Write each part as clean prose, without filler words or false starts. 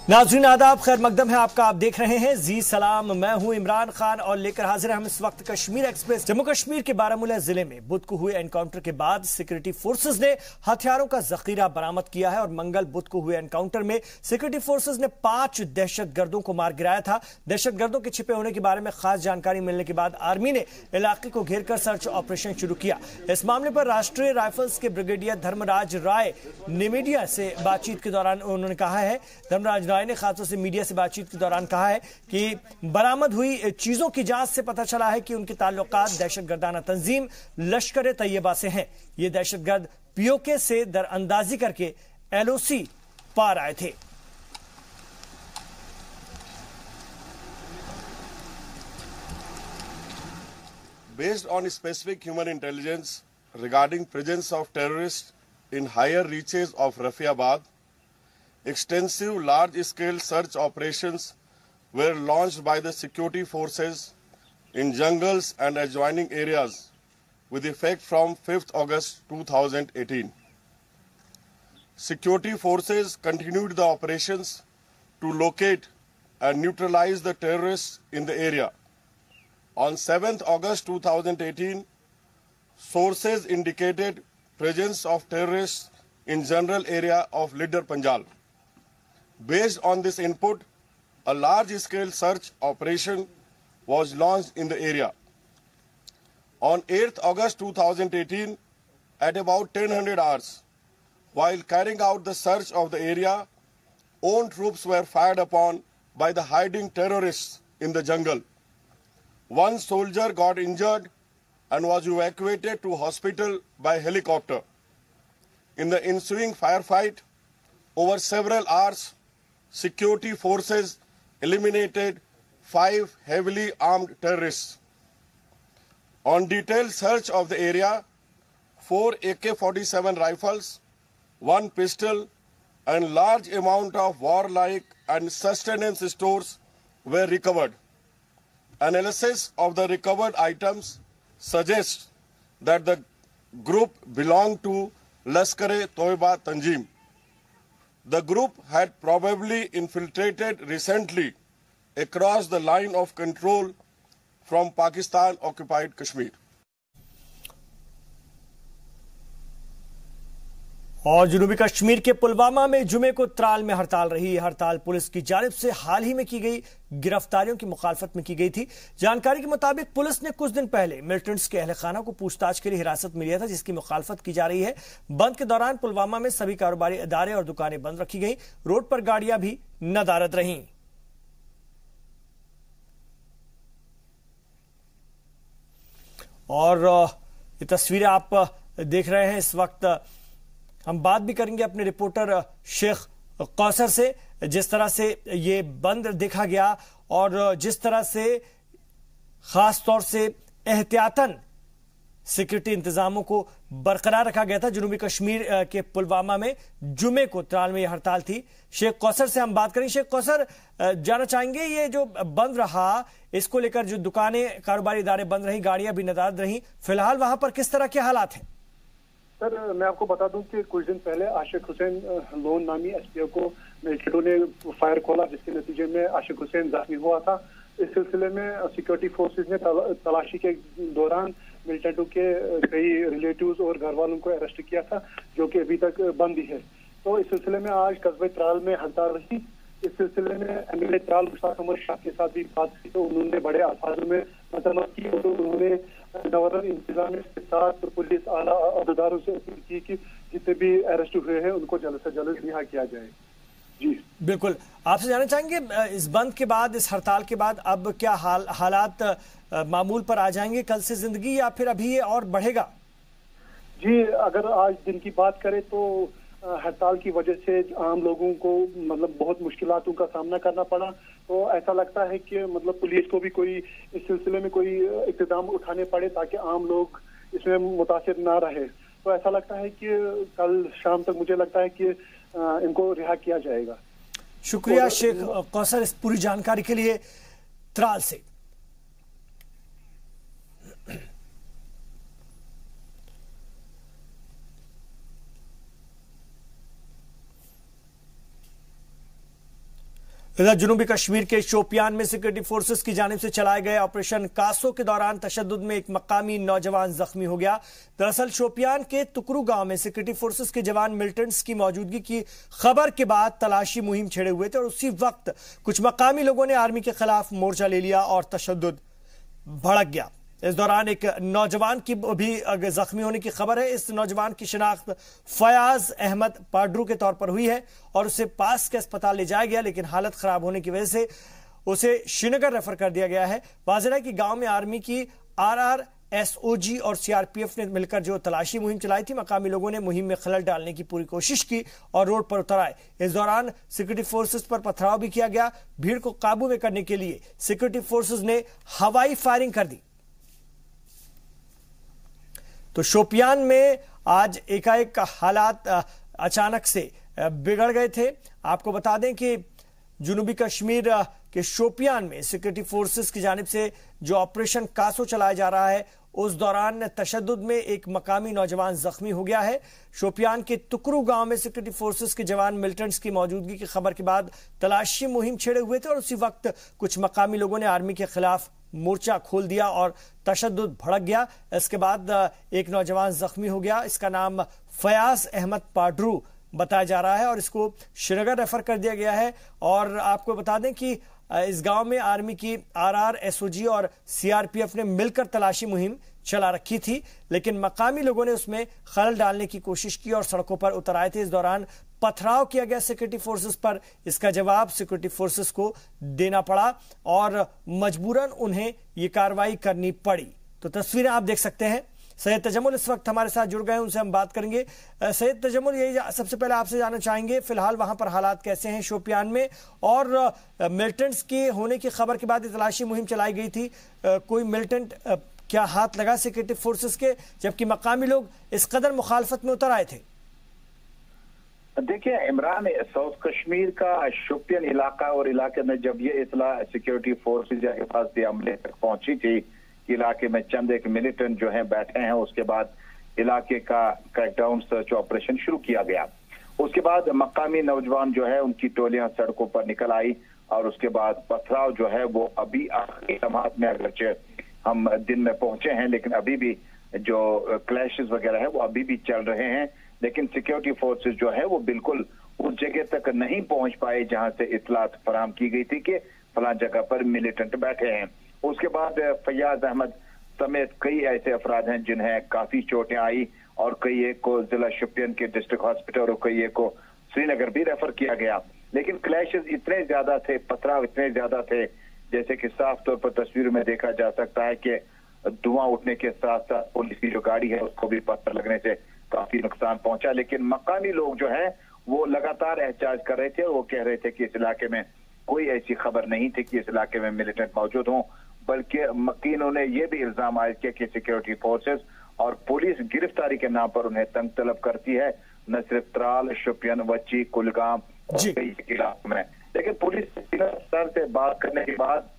नाज़रीन आदाब, खैर मकदम है आपका। आप देख रहे हैं जी सलाम। मैं हूं इमरान खान और लेकर हाजिर हैं हम इस वक्त कश्मीर एक्सप्रेस। जम्मू कश्मीर के बारामूला जिले में बुध को हुए एनकाउंटर के बाद सिक्योरिटी फोर्सेज ने हथियारों का जखीरा बरामद किया है और मंगल बुध को हुए एनकाउंटर में सिक्योरिटी फोर्सेज ने 5 दहशतगर्दों को मार गिराया था। दहशतगर्दों के छिपे होने के बारे में खास जानकारी मिलने के बाद आर्मी ने इलाके को घेरकर सर्च ऑपरेशन शुरू किया। इस मामले पर राष्ट्रीय राइफल्स के ब्रिगेडियर धर्मराज राय ने मीडिया से बातचीत के दौरान उन्होंने कहा है, धर्मराज राय ने खासतौर से मीडिया से बातचीत के दौरान कहा है कि बरामद हुई चीजों की जांच से पता चला है कि उनके ताल्लुकात दहशतगर्दाना तंजीम लश्कर तैयबा से हैं। ये दहशतगर्द पीओके से दरअंदाजी करके एलओसी पार आए थे। Based on specific human intelligence regarding presence of terrorists in higher reaches of Rafiabad, extensive large-scale search operations were launched by the security forces in jungles and adjoining areas with effect from 5th August 2018. Security forces continued the operations to locate and neutralize the terrorists in the area. On 7th August 2018, sources indicated presence of terrorists in general area of Lidar Panjal. Based on this input, a large-scale search operation was launched in the area. On 8th August 2018, at about 1000 hours, while carrying out the search of the area, own troops were fired upon by the hiding terrorists in the jungle. One soldier got injured and was evacuated to hospital by helicopter. In the ensuing firefight, over several hours, security forces eliminated 5 heavily armed terrorists. On detailed search of the area, 4 AK-47 rifles, 1 pistol, and large amount of warlike and sustenance stores were recovered. Analysis of the recovered items suggests that the group belonged to Lashkar-e-Toiba Tanjim. The group had probably infiltrated recently across the line of control from Pakistan-occupied Kashmir. और जनूबी कश्मीर के पुलवामा में जुमे को त्राल में हड़ताल रही। यह हड़ताल पुलिस की जानिब से हाल ही में की गई गिरफ्तारियों की मुखालफत में की गई थी। जानकारी के मुताबिक पुलिस ने कुछ दिन पहले मिलिटेंट्स के अहलखाना को पूछताछ के लिए हिरासत में लिया था, जिसकी मुखालफत की जा रही है। बंद के दौरान पुलवामा में सभी कारोबारी इदारे और दुकानें बंद रखी गई। रोड पर गाड़ियां भी नदारद रहीं। और ये तस्वीरें आप देख रहे हैं इस वक्त। हम बात भी करेंगे अपने रिपोर्टर शेख कौसर से, जिस तरह से ये बंद देखा गया और जिस तरह से खास तौर से एहतियातन सिक्योरिटी इंतजामों को बरकरार रखा गया था। जनूबी कश्मीर के पुलवामा में जुमे को त्राल में यह हड़ताल थी। शेख कौसर से हम बात करें। शेख कौसर, जानना चाहेंगे ये जो बंद रहा, इसको लेकर जो दुकानें कारोबारी इदारे बंद रही, गाड़ियां भी नदारद रही, फिलहाल वहां पर किस तरह के हालात हैं? सर, मैं आपको बता दूं कि कुछ दिन पहले आशिक हुसैन लोन नामी एसपीओ को मिलिटेंटों ने फायर खोला, जिसके नतीजे में आशिक हुसैन जख्मी हुआ था। इस सिलसिले में सिक्योरिटी फोर्सेज ने तलाशी के दौरान मिलिटेंटों के कई रिलेटिव्स और घर वालों को अरेस्ट किया था, जो कि अभी तक बंद ही है। तो इस सिलसिले में आज कस्बे त्राल में हड़ताल रही। इस सिलसिले में एमएलए त्राल मुश्ताक अहमद शाह के साथ भी बात की, तो उन्होंने बड़े अल्फाजों में मजम्मत की और उन्होंने गवर्नर इंतजामिया के साथ पुलिस आला अहदेदारों से अपील की कि जितने भी अरेस्ट हुए हैं उनको जल्द से जल्द रिहा किया जाए। जी बिल्कुल, आपसे जानना चाहेंगे इस बंद के बाद, इस हड़ताल के बाद अब क्या हालात मामूल पर आ जाएंगे कल से जिंदगी, या फिर अभी ये और बढ़ेगा? जी, अगर आज दिन की बात करें तो हड़ताल की वजह से आम लोगों को बहुत मुश्किलातों का सामना करना पड़ा। तो ऐसा लगता है कि पुलिस को भी कोई इस सिलसिले में कोई इक़्तिदाम उठाने पड़े ताकि आम लोग इसमें मुतासिर ना रहे। तो ऐसा लगता है कि कल शाम तक मुझे लगता है कि इनको रिहा किया जाएगा। शुक्रिया शेख कौसर इस पूरी जानकारी के लिए त्राल से। इधर जनूबी कश्मीर के शोपियान में सिक्योरिटी फोर्सेस की जानिब से चलाए गए ऑपरेशन कासो के दौरान तशद्दुद में एक मकामी नौजवान जख्मी हो गया। दरअसल शोपियान के तुकरू गांव में सिक्योरिटी फोर्सेस के जवान मिलिटेंट्स की मौजूदगी की खबर के बाद तलाशी मुहिम छेड़े हुए थे और उसी वक्त कुछ मकामी लोगों ने आर्मी के खिलाफ मोर्चा ले लिया और तशद्दुद भड़क गया। इस दौरान एक नौजवान की भी जख्मी होने की खबर है। इस नौजवान की शिनाख्त फयाज अहमद पाड्रू के तौर पर हुई है और उसे पास के अस्पताल ले जाया गया, लेकिन हालत खराब होने की वजह से उसे श्रीनगर रेफर कर दिया गया है। वाज़ेह है कि गांव में आर्मी की RRSOG और CRPF ने मिलकर जो तलाशी मुहिम चलाई थी, मकामी लोगों ने मुहिम में खलल डालने की पूरी कोशिश की और रोड पर उतर आए। इस दौरान सिक्योरिटी फोर्सेस पर पथराव भी किया गया। भीड़ को काबू में करने के लिए सिक्योरिटी फोर्सेस ने हवाई फायरिंग कर दी। तो शोपियान में आज एकाएक हालात अचानक से बिगड़ गए थे। आपको बता दें कि जनूबी कश्मीर के शोपियान में सिक्योरिटी फोर्सेस की जानिब से जो ऑपरेशन कासो चलाया जा रहा है, उस दौरान तशद्दुद में एक मकामी नौजवान जख्मी हो गया है। शोपियान के तुकरू गांव में सिक्योरिटी फोर्सेस के जवान मिलिटेंट्स की मौजूदगी की खबर के बाद तलाशी मुहिम छेड़े हुए थे और उसी वक्त कुछ मकामी लोगों ने आर्मी के खिलाफ मोर्चा खोल दिया और तशद्दुद भड़क गया। इसके बाद एक नौजवान जख्मी हो गया। इसका नाम फयाज अहमद पाड्रू बताया जा रहा है और इसको श्रीनगर रेफर कर दिया गया है। और आपको बता दें कि इस गांव में आर्मी की RRSOG और CRPF ने मिलकर तलाशी मुहिम चला रखी थी, लेकिन मकामी लोगों ने उसमें खलल डालने की कोशिश की और सड़कों पर उतर आए थे। इस दौरान पथराव किया गया सिक्योरिटी फोर्सेस पर। इसका जवाब सिक्योरिटी फोर्सेस को देना पड़ा और मजबूरन उन्हें ये कार्रवाई करनी पड़ी। तो तस्वीरें आप देख सकते हैं। सैयद तजम्मुल इस वक्त हमारे साथ जुड़ गए, उनसे हम बात करेंगे। सैयद तजम्मुल, यही सबसे पहले आपसे जानना चाहेंगे, फिलहाल वहां पर हालात कैसे हैं शोपियान में, और मिलिटेंट्स के होने की खबर के बाद तलाशी मुहिम चलाई गई थी, कोई मिलिटेंट क्या हाथ लगा सिक्योरिटी फोर्सेस के, जबकि मकामी लोग इस कदर मुखालफत में उतर आए थे? देखिए इमरान, साउथ कश्मीर का शोपियान इलाका और इलाके में जब ये इतला सिक्योरिटी फोर्सेज या हिफाजती अमले तक पहुंची थी, इलाके में चंद एक मिलिटेंट जो हैं बैठे हैं, उसके बाद इलाके का क्रैकडाउन सर्च ऑपरेशन शुरू किया गया। उसके बाद मकामी नौजवान जो है उनकी टोलियां सड़कों पर निकल आई और उसके बाद पथराव जो है वो अभी आखिरी समात में, अगरचे हम दिन में पहुंचे हैं लेकिन अभी भी जो क्लैशेस वगैरह है वो अभी भी चल रहे हैं। लेकिन सिक्योरिटी फोर्सेस जो है वो बिल्कुल उस जगह तक नहीं पहुंच पाए जहां से इतलात फराम की गई थी कि फलां जगह पर मिलिटेंट बैठे हैं। उसके बाद फयाज अहमद समेत कई ऐसे अफराद हैं जिन्हें काफी चोटें आई और कई एक को जिला शोपियान के डिस्ट्रिक्ट हॉस्पिटल और कई एक को श्रीनगर भी रेफर किया गया। लेकिन क्लैशेस इतने ज्यादा थे, पथराव इतने ज्यादा थे, जैसे कि साफ तौर पर तस्वीर में देखा जा सकता है कि धुआं उठने के साथ साथ पुलिस की जो गाड़ी है उसको भी पत्थर लगने से काफी नुकसान पहुंचा। लेकिन मकामी लोग जो है वो लगातार एहतजाज कर रहे थे और वो कह रहे थे कि इस इलाके में कोई ऐसी खबर नहीं थी कि इस इलाके में मिलिटेंट मौजूद हों, बल्कि मकीनों ने यह भी इल्जाम आयद किया कि सिक्योरिटी फोर्सेस और पुलिस गिरफ्तारी के नाम पर उन्हें तंग तलब करती है, न सिर्फ त्राल, शोपियान, वच्ची, कुलगाम और कई इलाकों में। लेकिन पुलिस स्तर से बात करने के बाद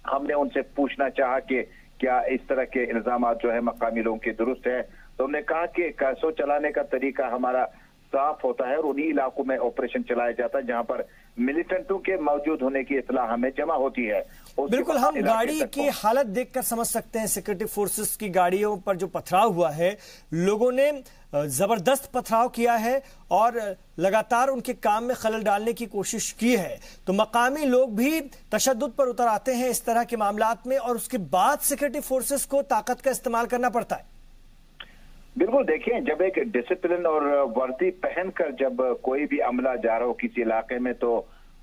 हमने उनसे पूछना चाहा कि क्या इस तरह के इल्जाम जो है मकामी लोगों के दुरुस्त है, तो उन्होंने कहा कि कासो चलाने का तरीका हमारा साफ होता है और उन्हीं इलाकों में ऑपरेशन चलाया जाता है जहां पर मिलिटेंटों के मौजूद होने की इतला हमें जमा होती है। बिल्कुल, हम गाड़ी की हालत देखकर समझ सकते हैं। सिक्योरिटी फोर्सेस की गाड़ियों पर जो पथराव हुआ है, लोगों ने जबरदस्त पथराव किया है और लगातार उनके काम में खलल डालने की कोशिश की है। तो मकामी लोग भी तशद्दुद पर उतर आते हैं इस तरह के मामलात में और उसके बाद सिक्योरिटी फोर्सेस को ताकत का इस्तेमाल करना पड़ता है। बिल्कुल, देखिए जब एक डिसिप्लिन और वर्दी पहनकर जब कोई भी अमला जा रहा हो किसी इलाके में तो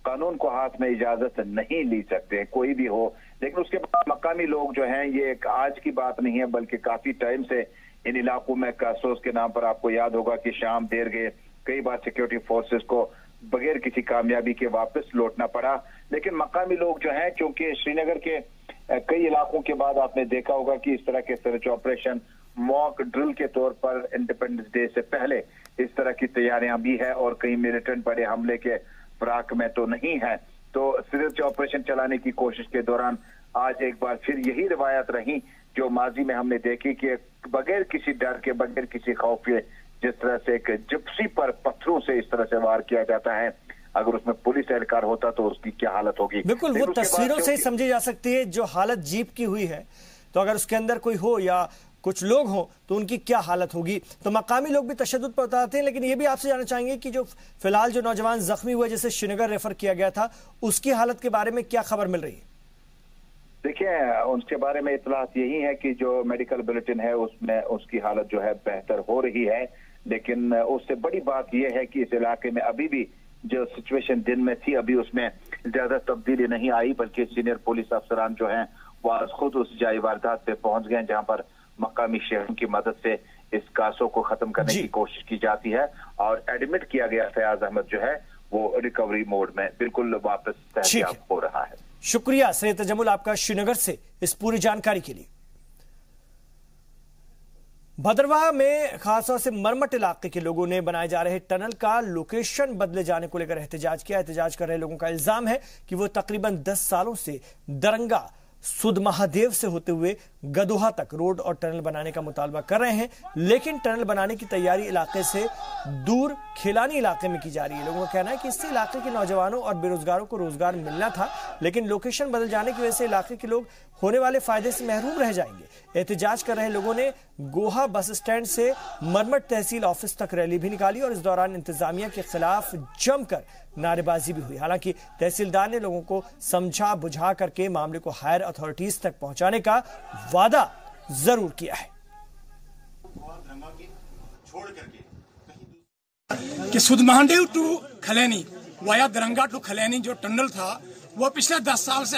कानून को हाथ में इजाजत नहीं ली सकते, कोई भी हो। लेकिन उसके बाद मकामी लोग जो हैं, ये एक आज की बात नहीं है बल्कि काफी टाइम से इन इलाकों में कासोस के नाम पर आपको याद होगा कि शाम देर गए कई बार सिक्योरिटी फोर्सेस को बगैर किसी कामयाबी के वापस लौटना पड़ा। लेकिन मकामी लोग जो हैं, चूंकि श्रीनगर के कई इलाकों के बाद आपने देखा होगा कि इस तरह के सर्च ऑपरेशन मॉक ड्रिल के तौर पर इंडिपेंडेंस डे से पहले इस तरह की तैयारियां भी है और कहीं मिलिटेंट बड़े हमले के फराक में तो नहीं है। तो सर्च ऑपरेशन चलाने की कोशिश के दौरान आज एक बार फिर यही रिवायत रही जो माजी में हमने देखी कि बगैर किसी डर के, बगैर किसी खौफ के जिस तरह से एक जिप्सी पर पत्थरों से इस तरह से वार किया जाता है, अगर उसमें पुलिस एहलकार होता तो उसकी क्या हालत होगी। बिल्कुल, वो तस्वीरों से ही समझी जा सकती है जो हालत जीप की हुई है, तो अगर उसके अंदर कोई हो या कुछ लोग हों तो उनकी क्या हालत होगी। तो मकामी लोग भी तशद्दुद पर उतारते हैं, लेकिन ये भी आपसे जानना चाहेंगे कि जो फिलहाल जो नौजवान जख्मी हुए जिसे श्रीनगर रेफर किया गया था, उसकी हालत के बारे में क्या खबर मिल रही है? देखिए, उसके बारे में इतलात यही है कि जो मेडिकल बुलेटिन है उसमें उसकी हालत जो है बेहतर हो रही है, लेकिन उससे बड़ी बात यह है कि इस इलाके में अभी भी जो सिचुएशन दिन में थी अभी उसमें ज्यादा तब्दीली नहीं आई, बल्कि सीनियर पुलिस अफसरान जो हैं वो आज खुद उस जाए वारदात पे पहुंच गए जहां पर मकामी शहरों की मदद से इस कासों को खत्म करने की कोशिश की जाती है और एडमिट किया गया फयाज अहमद जो है वो रिकवरी मोड में बिल्कुल वापस सेहतयाब हो रहा है। शुक्रिया सैयद तजम्मुल आपका श्रीनगर से इस पूरी जानकारी के लिए। भदरवाह में खासतौर से मरमट इलाके के लोगों ने बनाए जा रहे टनल का लोकेशन बदले जाने को लेकर एहतजाज किया। एहतजाज कर रहे लोगों का इल्जाम है कि वो तकरीबन 10 सालों से दरंगा सुध महादेव से होते हुए गदोहा तक रोड और टनल बनाने का मुतालबा कर रहे हैं, लेकिन टनल बनाने की तैयारी इलाके से दूर खिलानी इलाके में की जा रही है। लोगों का कहना है कि इससे इलाके के नौजवानों और बेरोजगारों को रोजगार मिलना था, लेकिन लोकेशन बदल जाने की वजह से इलाके के लोग होने वाले फायदे से महरूम रह जाएंगे। एहतजाज कर रहे लोगों ने गोहा बस स्टैंड से मरमट तहसील ऑफिस तक रैली भी निकाली और इस दौरान इंतजामिया के खिलाफ जमकर नारेबाजी भी हुई। हालांकि तहसीलदार ने लोगों को समझा बुझा करके मामले को हायर अथॉरिटीज तक पहुंचाने का वादा जरूर किया है कि Sudh Mahadev to Khalaini via Daranga to Khalaini जो टनल था वो पिछले 10 साल से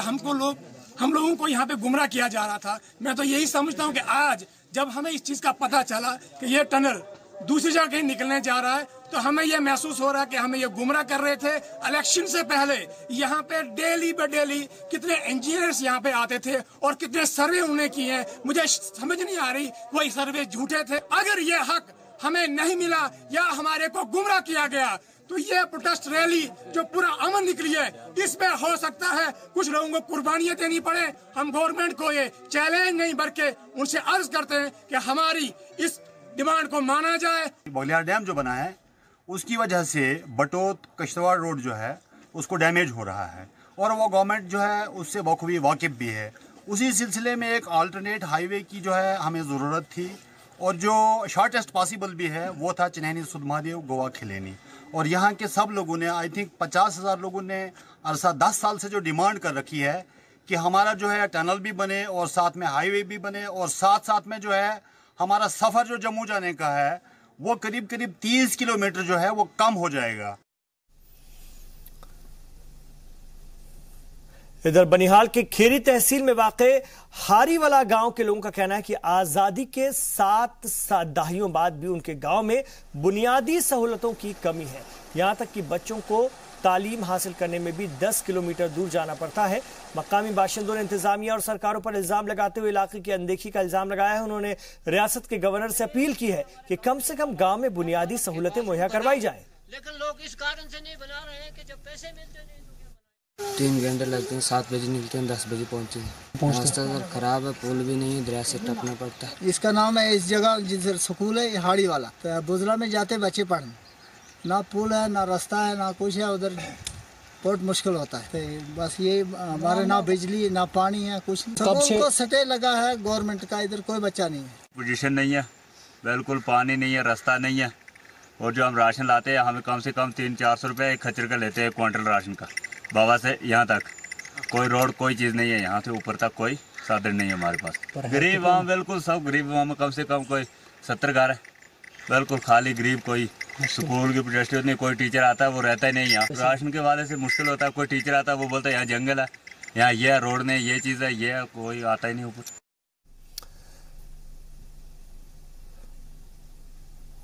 हम लोगों को यहाँ पे गुमराह किया जा रहा था। मैं तो यही समझता हूँ कि आज जब हमें इस चीज का पता चला कि ये टनल दूसरी जगह निकलने जा रहा है तो हमें यह महसूस हो रहा है कि हमें ये गुमराह कर रहे थे। इलेक्शन से पहले यहाँ पे डेली ब डेली कितने इंजीनियर्स यहाँ पे आते थे और कितने सर्वे उन्होंने किए हैं, मुझे समझ नहीं आ रही वही सर्वे झूठे थे। अगर ये हक हमें नहीं मिला या हमारे को गुमराह किया गया तो ये प्रोटेस्ट रैली जो पूरा अमन निकली है इसमें हो सकता है कुछ लोगों को कुर्बानियां देनी पड़े। हम गवर्नमेंट को ये चैलेंज नहीं बल्कि उनसे अर्ज करते हैं कि हमारी इस डिमांड को माना जाए। बगलियार डैम जो बना है उसकी वजह से बटोत कश्तवाड़ रोड जो है उसको डैमेज हो रहा है और वो गवर्नमेंट जो है उससे बखूबी वाकिफ भी है। उसी सिलसिले में एक अल्टरनेट हाईवे की जो है हमें ज़रूरत थी और जो शॉर्टेस्ट पॉसिबल भी है वो था चिन्हैनी सुध महादेव गोवा खिलेनी। और यहाँ के सब लोगों ने आई थिंक 50,000 लोगों ने अरसा 10 साल से जो डिमांड कर रखी है कि हमारा जो है टनल भी बने और साथ में हाईवे भी बने और साथ साथ में जो है हमारा सफ़र जो जम्मू जाने का है वो करीब 30 किलोमीटर जो है वो कम हो जाएगा। इधर बनिहाल के खेरी तहसील में वाक़े हारीवाला गांव के लोगों का कहना है कि आजादी के 7 दहाइयों बाद भी उनके गांव में बुनियादी सहूलतों की कमी है। यहां तक कि बच्चों को तालीम हासिल करने में भी 10 किलोमीटर दूर जाना पड़ता है। मकामी बाशिंदों ने इंतजामिया और सरकारों पर इल्जाम लगाते हुए इलाके की अनदेखी का इल्जाम लगाया है। उन्होंने रियासत के गवर्नर से अपील की है कि कम से कम गांव में बुनियादी सहूलतें मुहैया करवाई जाए। लेकिन लोग इस कारण से नहीं बना रहे हैं कि जब पैसे मिलते नहीं 3 घंटे लगते हैं, 7 बजे निकलते हैं, 10 बजे पहुँचते हैं। रास्ता सर खराब है, पुल भी नहीं है, दरिया से टपना पड़ता है। इसका नाम है इस जगह जिधर स्कूल है हाड़ी वाला, तो बुजला में जाते बच्चे पढ़ने, ना पुल है ना रास्ता है ना कुछ है, उधर बहुत मुश्किल होता है। तो बस ये हमारे ना बिजली ना पानी है, कुछ सबको सटे लगा है गवर्नमेंट का, इधर कोई बच्चा नहीं है। पोजीशन नहीं है, बिल्कुल पानी नहीं है, रास्ता नहीं है और जो हम राशन लाते हैं हमें कम से कम 300-400 रुपये एक खच्चर का लेते हैं क्वांटल राशन का। बाबा से यहाँ तक कोई रोड कोई चीज़ नहीं है, यहाँ से ऊपर तक कोई साधन नहीं है हमारे पास। गरीब वहाँ बिल्कुल सब गरीब, वहाँ में कम से कम कोई 70 घर है, बिल्कुल खाली गरीब। कोई स्कूल की प्रोजेक्ट नहीं, कोई टीचर आता है वो रहता ही नहीं यहाँ। राशन के वाले से मुश्किल होता है, कोई टीचर आता है वो बोलता है यहाँ जंगल है, यहाँ ये रोड नहीं, ये चीज़ है, ये कोई आता ही नहीं ऊपर।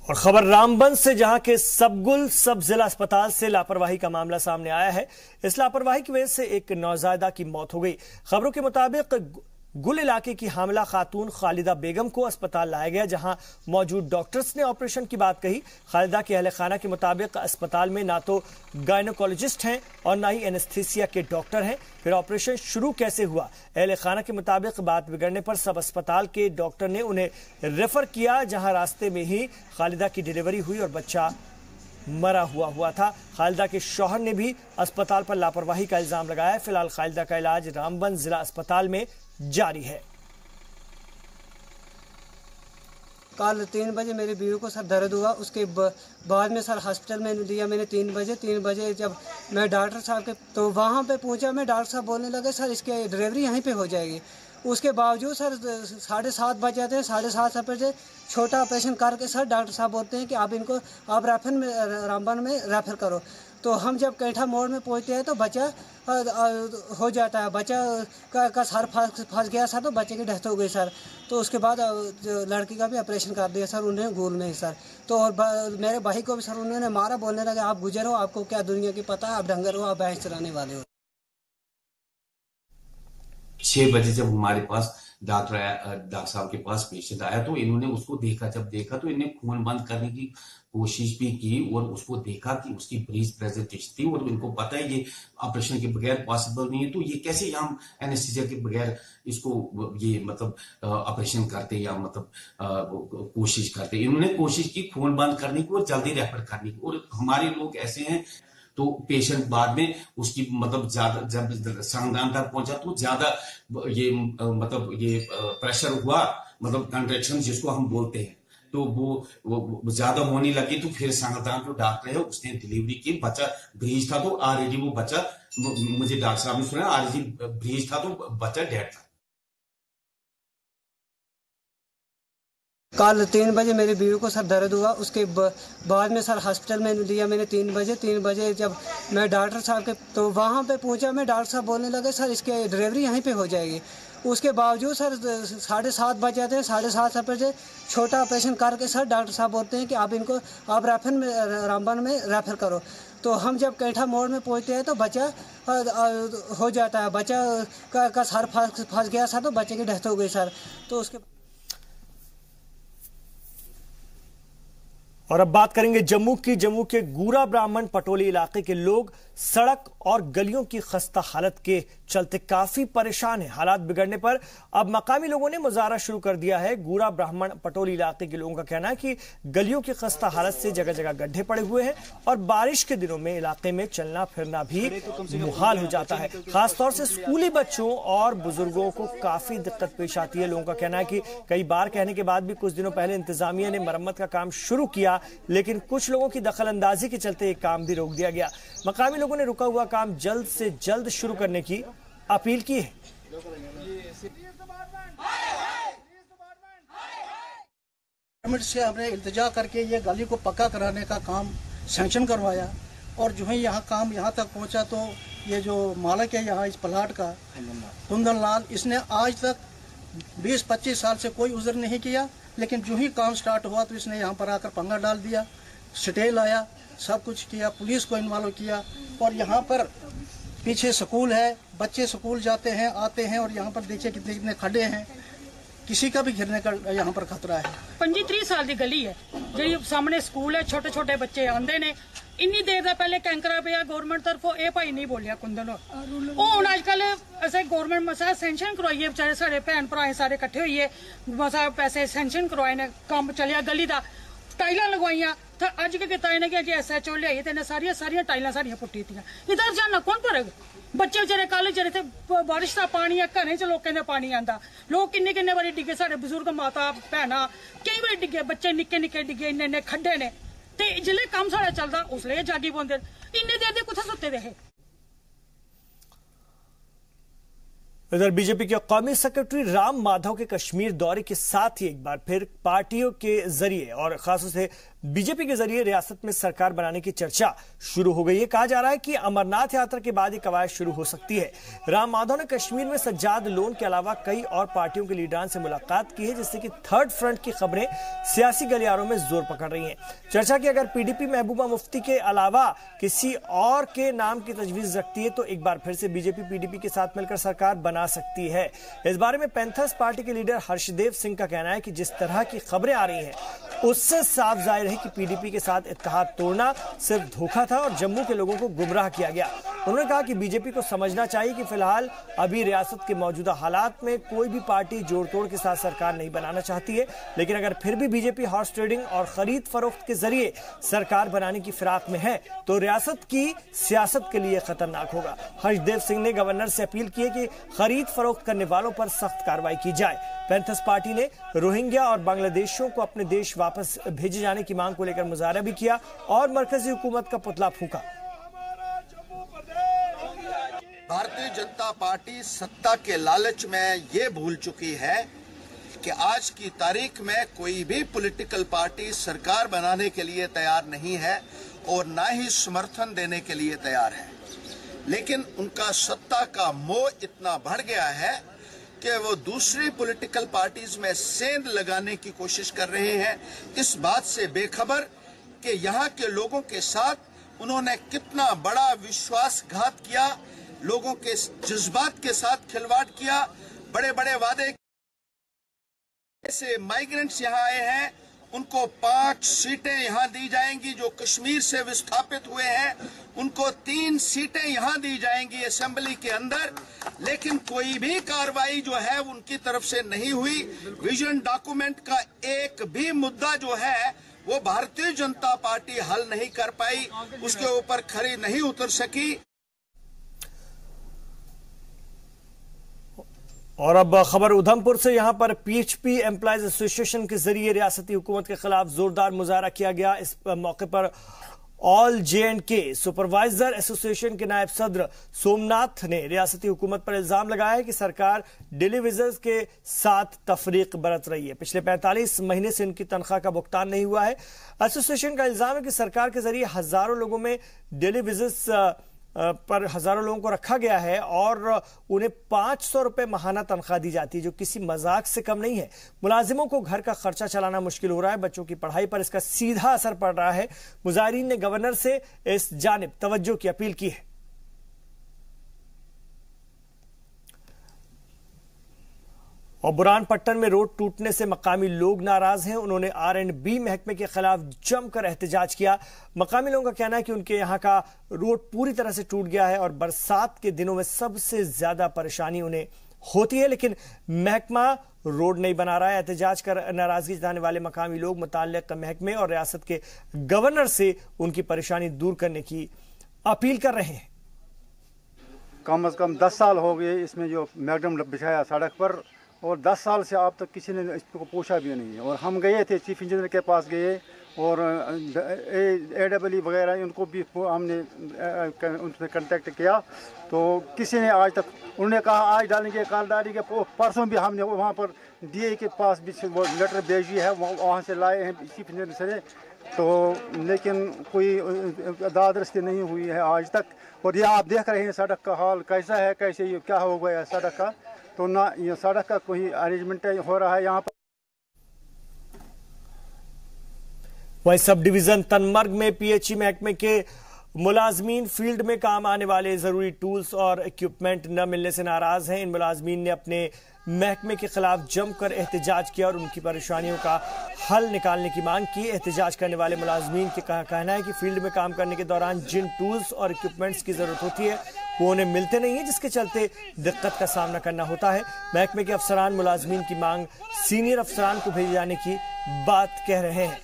और खबर रामबन से, जहां के सबगुल सब जिला अस्पताल से लापरवाही का मामला सामने आया है। इस लापरवाही की वजह से एक नौजायदा की मौत हो गई। खबरों के मुताबिक गुल इलाके की हामिला खातून खालिदा बेगम को अस्पताल लाया गया, जहां मौजूद डॉक्टर्स ने ऑपरेशन की बात कही। खालिदा के अहले खाना के मुताबिक अस्पताल में ना तो गायनोकोलॉजिस्ट हैं और ना ही एनेस्थीसिया के डॉक्टर हैं। फिर ऑपरेशन शुरू कैसे हुआ? अहले खाना के मुताबिक बात बिगड़ने पर सब अस्पताल के डॉक्टर ने उन्हें रेफर किया, जहां रास्ते में ही खालिदा की डिलीवरी हुई और बच्चा मरा हुआ था। खालिदा के शौहर ने भी अस्पताल पर लापरवाही का इल्जाम लगाया है। फिलहाल खालिदा का इलाज रामबन जिला अस्पताल में जारी है। कल 3 बजे मेरी बीवी को सर दर्द हुआ, उसके बाद में सर हॉस्पिटल में लिया मैंने 3 बजे जब मैं डॉक्टर साहब के तो वहाँ पे पहुँचा, मैं डॉक्टर साहब बोलने लगे सर इसके डिलीवरी यहीं पे हो जाएगी। उसके बावजूद सर 7:30 बज जाते हैं, 7:30 बजे छोटा ऑपरेशन करके सर डॉक्टर साहब बोलते हैं कि आप इनको आप रेफर में रामबन में रेफर करो। तो हम जब कैंठा मोड़ में पहुंचते हैं तो बच्चा हो जाता है, बच्चा का सर फंस गया सर, तो बच्चे की डेथ हो गई सर। तो उसके बाद लड़की का भी ऑपरेशन कर दिया सर उन्होंने गोल में ही सर। तो और मेरे भाई को भी सर उन्होंने मारा, बोलने लगे आप गुजर हो, आपको क्या दुनिया की पता है, आप डंगर हो, आप भैंस चलाने वाले हो। 6 बजे जब हमारे पास डॉक्टर साहब के पास पेशेंट आया तो इन्होंने उसको देखा, जब देखा तो इन्हें खून बंद करने की कोशिश भी की और उसको देखा कि उसकी ब्रीज प्रेजेंटेशन थी और इनको पता है ये ऑपरेशन के बगैर पॉसिबल नहीं है, तो ये कैसे हम एनेस्थीसिया के बगैर इसको ये मतलब ऑपरेशन करते या मतलब कोशिश करते। इन्होंने कोशिश की खून बंद करने की और जल्दी रेफर करने की, और हमारे लोग ऐसे हैं तो पेशेंट बाद में उसकी मतलब ज्यादा जब संज्ञान तक पहुंचा तो ज्यादा ये मतलब ये प्रेशर हुआ, मतलब कंट्रैक्शन जिसको हम बोलते हैं, तो वो ज्यादा होने लगी। तो फिर संज्ञान जो डॉक्टर है उसने डिलीवरी की, बच्चा ब्रीज था तो ऑलरेडी वो बच्चा, मुझे डॉक्टर साहब ने सुना ऑलरेडी ब्रीज था तो बच्चा डेड था। कल 3 बजे मेरी बीवी को सर दर्द हुआ, उसके बाद में सर हॉस्पिटल में लिया मैंने 3 बजे जब मैं डॉक्टर साहब के तो वहाँ पे पहुँचा, मैं डॉक्टर साहब बोलने लगे सर इसके डिलीवरी यहीं पे हो जाएगी। उसके बावजूद सर 7:30 बज जाते हैं, 7:30 बजे छोटा ऑपरेशन करके सर डॉक्टर साहब बोलते हैं कि आप इनको आप रेफर में रामबन में रेफर करो। तो हम जब कैंठा मोड़ में पहुँचते हैं तो बच्चा हो जाता है, बच्चा का सर फंस गया सर, तो बच्चे की डेथ हो गई सर। तो उसके और अब बात करेंगे जम्मू के गूरा ब्राह्मण पटोली इलाके के लोग सड़क और गलियों की खस्ता हालत के चलते काफी परेशान हैं। हालात बिगड़ने पर अब मकामी लोगों ने मुजाहरा शुरू कर दिया है। गूरा ब्राह्मण पटोली इलाके के लोगों का कहना है कि गलियों की खस्ता हालत से जगह जगह गड्ढे पड़े हुए हैं और बारिश के दिनों में इलाके में चलना फिरना भी मुहाल हो जाता है। खासतौर से स्कूली बच्चों और बुजुर्गों को काफी दिक्कत पेश आती है। लोगों का कहना है कि कई बार कहने के बाद भी कुछ दिनों पहले इंतजामिया ने मरम्मत का काम शुरू किया, लेकिन कुछ लोगों की दखलंदाजी के चलते एक काम भी रोक दिया गया। मकामी लोगों ने रुका हुआ काम जल्द से जल्द शुरू करने की अपील की है। गवर्नमेंट से हमने इल्तिजा करके ये गली को पक्का कराने का काम सैंक्शन करवाया और जो है यहाँ काम यहाँ तक पहुँचा तो ये जो मालिक है यहाँ इस प्लाट का कुंदन लाल, इसने आज तक 20-25 साल से कोई उज़र नहीं किया, लेकिन जो ही काम स्टार्ट हुआ तो इसने यहाँ पर आकर पंगा डाल दिया, स्टे लाया, सब कुछ किया, पुलिस को इन्वॉल्व किया। और यहाँ पर पीछे स्कूल है, बच्चे स्कूल जाते हैं आते हैं और यहाँ पर देखिए कितने कितने खड्डे हैं, किसी का भी गिरने का यहाँ पर खतरा है। 25-30 साल की गली है जी, सामने स्कूल है, छोटे छोटे बच्चे आंदे ने। इन्नी देर का पहले कैंकरा पे गवर्नमेंट तरफों ये भाई नहीं बोलिया कुंदन हूँ अजकल ऐसे गवर्नमेंट मसा सैंक्शन करवाइए, बेचारे साढ़े भैन भरा सारे कट्ठे होइए मसा पैसे सैंक्शन करवाए ने, काम चलिया गली का, टाइलां लगवाइया। तो अज के किता इन्हें कि SHO लियाई तो सारिया टाइलां सारियां पुट्टी दियां, इधर जाना कौन भरेगा? बच्चे बेचारे कल जेह्ड़े थे बारिश का पानी है, घरें च लोकें दे पानी आंदा, लोग किन्ने बारी डिगे, साढ़े बजुर्ग माता भैनां कई बारी डिगे, बच्चे निक्के निक्के डिगे, इन्ने खड्डे ने। ते जिले काम साढ़ा चलदा उसले जागी पौंदे, इन्ने देर दे कुत्थे सुत्ते दे हे। इधर बीजेपी के कौमी सेक्रेटरी राम माधव के कश्मीर दौरे के साथ ही एक बार फिर पार्टियों के जरिए और खासतौर से बीजेपी के जरिए रियासत में सरकार बनाने की चर्चा शुरू हो गई है। कहा जा रहा है कि अमरनाथ यात्रा के बाद ये कवायद शुरू हो सकती है। राम माधव ने कश्मीर में सज्जाद लोन के अलावा कई और पार्टियों के लीडरान से मुलाकात की है, जिससे कि थर्ड फ्रंट की खबरें सियासी गलियारों में जोर पकड़ रही हैं। चर्चा की अगर PDP महबूबा मुफ्ती के अलावा किसी और के नाम की तजवीज रखती है तो एक बार फिर से बीजेपी PDP के साथ मिलकर सरकार बना सकती है। इस बारे में पैंथर्स पार्टी के लीडर हर्षदेव सिंह का कहना है कि जिस तरह की खबरें आ रही हैं उससे साफ जाहिर है कि PDP के साथ इत्तेहाद तोड़ना सिर्फ धोखा था और जम्मू के लोगों को गुमराह किया गया। उन्होंने कहा कि बीजेपी को समझना चाहिए कि फिलहाल अभी रियासत के मौजूदा हालात में कोई भी पार्टी जोड़ तोड़ के साथ सरकार नहीं बनाना चाहती है, लेकिन अगर फिर भी बीजेपी हॉर्स ट्रेडिंग और खरीद फरोख्त के जरिए सरकार बनाने की फिराक में है तो रियासत की सियासत के लिए खतरनाक होगा। हर्षदेव सिंह ने गवर्नर से अपील की है कि खरीद फरोख्त करने वालों पर सख्त कार्रवाई की जाए। पैंथर्स पार्टी ने रोहिंग्या और बांग्लादेशियों को अपने देश वापस भेजे जाने की मांग को लेकर मुजाहरा भी किया और मरकजी हुकूमत का पुतला फूंका। भारतीय जनता पार्टी सत्ता के लालच में ये भूल चुकी है कि आज की तारीख में कोई भी पॉलिटिकल पार्टी सरकार बनाने के लिए तैयार नहीं है और ना ही समर्थन देने के लिए तैयार है, लेकिन उनका सत्ता का मोह इतना बढ़ गया है कि वो दूसरी पॉलिटिकल पार्टीज में सेंध लगाने की कोशिश कर रहे हैं, इस बात से बेखबर कि यहाँ के लोगों के साथ उन्होंने कितना बड़ा विश्वासघात किया, लोगों के जज्बात के साथ खिलवाड़ किया। बड़े बड़े वादे से माइग्रेंट्स यहाँ आए हैं, उनको 5 सीटें यहाँ दी जाएंगी, जो कश्मीर से विस्थापित हुए हैं उनको 3 सीटें यहाँ दी जाएंगी असेंबली के अंदर, लेकिन कोई भी कार्रवाई जो है उनकी तरफ से नहीं हुई। विजन डॉक्यूमेंट का एक भी मुद्दा जो है वो भारतीय जनता पार्टी हल नहीं कर पाई, उसके ऊपर खरी नहीं उतर सकी। और अब खबर उधमपुर से, यहां पर पीएचपी एम्प्लॉयज एसोसिएशन के जरिए रियासती हुकूमत के खिलाफ जोरदार मुजाहरा किया गया। इस मौके पर ऑल J&K सुपरवाइजर एसोसिएशन के नायब सदर सोमनाथ ने रियासती हुकूमत पर इल्जाम लगाया है कि सरकार डेली विजर्स के साथ तफरीक बरत रही है। पिछले 45 महीने से उनकी तनख्वाह का भुगतान नहीं हुआ है। एसोसिएशन का इल्जाम है कि सरकार के जरिए हजारों लोगों में डेली विजर्स पर हजारों लोगों को रखा गया है और उन्हें 500 रुपए माहाना तनख्वाह दी जाती है, जो किसी मजाक से कम नहीं है। मुलाजिमों को घर का खर्चा चलाना मुश्किल हो रहा है, बच्चों की पढ़ाई पर इसका सीधा असर पड़ रहा है। मुजाहिरीन ने गवर्नर से इस जानिब तवज्जो की अपील की है। और बुरहानपट्टन में रोड टूटने से मकामी लोग नाराज हैं। उन्होंने R&B महकमे के खिलाफ जमकर एहतजाज किया। मकामी लोगों का कहना है कि उनके यहाँ का रोड पूरी तरह से टूट गया है और बरसात के दिनों में सबसे ज्यादा परेशानी उन्हें होती है, लेकिन महकमा रोड नहीं बना रहा है। एहतजाज कर नाराजगी जताने वाले मकामी लोग मुताल्लिक महकमे और रियासत के गवर्नर से उनकी परेशानी दूर करने की अपील कर रहे हैं। कम से कम 10 साल हो गए इसमें जो मैगडम बिछाया सड़क पर, और 10 साल से अब तक किसी ने इसको पूछा भी नहीं है। और हम गए थे चीफ इंजीनियर के पास गए और AWE वगैरह उनको भी हमने उनसे कांटेक्ट किया, तो किसी ने आज तक, उन्होंने कहा आज डालेंगे कल डालेंगे, परसों भी हमने वहाँ पर DA के पास भी वो लेटर भेजी है, वहाँ से लाए हैं चीफ इंजीनियर से, तो लेकिन कोई दादरस्ती नहीं हुई है आज तक। और ये आप देख रहे हैं सड़क का हाल कैसा है, कैसे ये क्या हो गया सड़क का, तो ना ये सड़क का कोई अरेंजमेंट हो रहा है यहाँ पर। वहीं सब डिवीजन तनमर्ग में PHE महकमे के मुलाजमीन फील्ड में काम आने वाले जरूरी टूल्स और इक्विपमेंट न मिलने से नाराज हैं। इन मुलाजमीन ने अपने महकमे के खिलाफ जमकर एहतजाज किया और उनकी परेशानियों का हल निकालने की मांग की। एहतजाज करने वाले मुलाजमीन का कहना है कि फील्ड में काम करने के दौरान जिन टूल्स और इक्विपमेंट्स की जरूरत होती है वो उन्हें मिलते नहीं है, जिसके चलते दिक्कत का सामना करना होता है। महकमे के अफसरान मुलाजमीन की मांग सीनियर अफसरान को भेजे जाने की बात कह रहे हैं।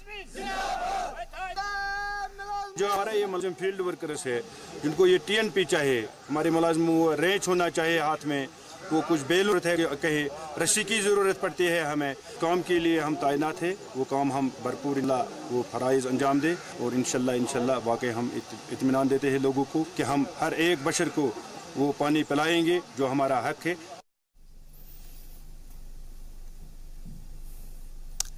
जो हमारा ये मुलाजिम फील्ड वर्कर्स है, जिनको ये TNP चाहिए, हमारे मुलाजिम रेंच होना चाहिए हाथ में, वो कुछ बेल है, कहीं रस्सी की ज़रूरत पड़ती है, हमें काम के लिए हम तैनात है, वो काम हम भरपूर वो फराइज़ अंजाम दे और इंशाल्लाह वाकई हम इत्मीनान देते हैं लोगों को कि हम हर एक बशर को वो पानी पिलाएंगे जो हमारा हक है।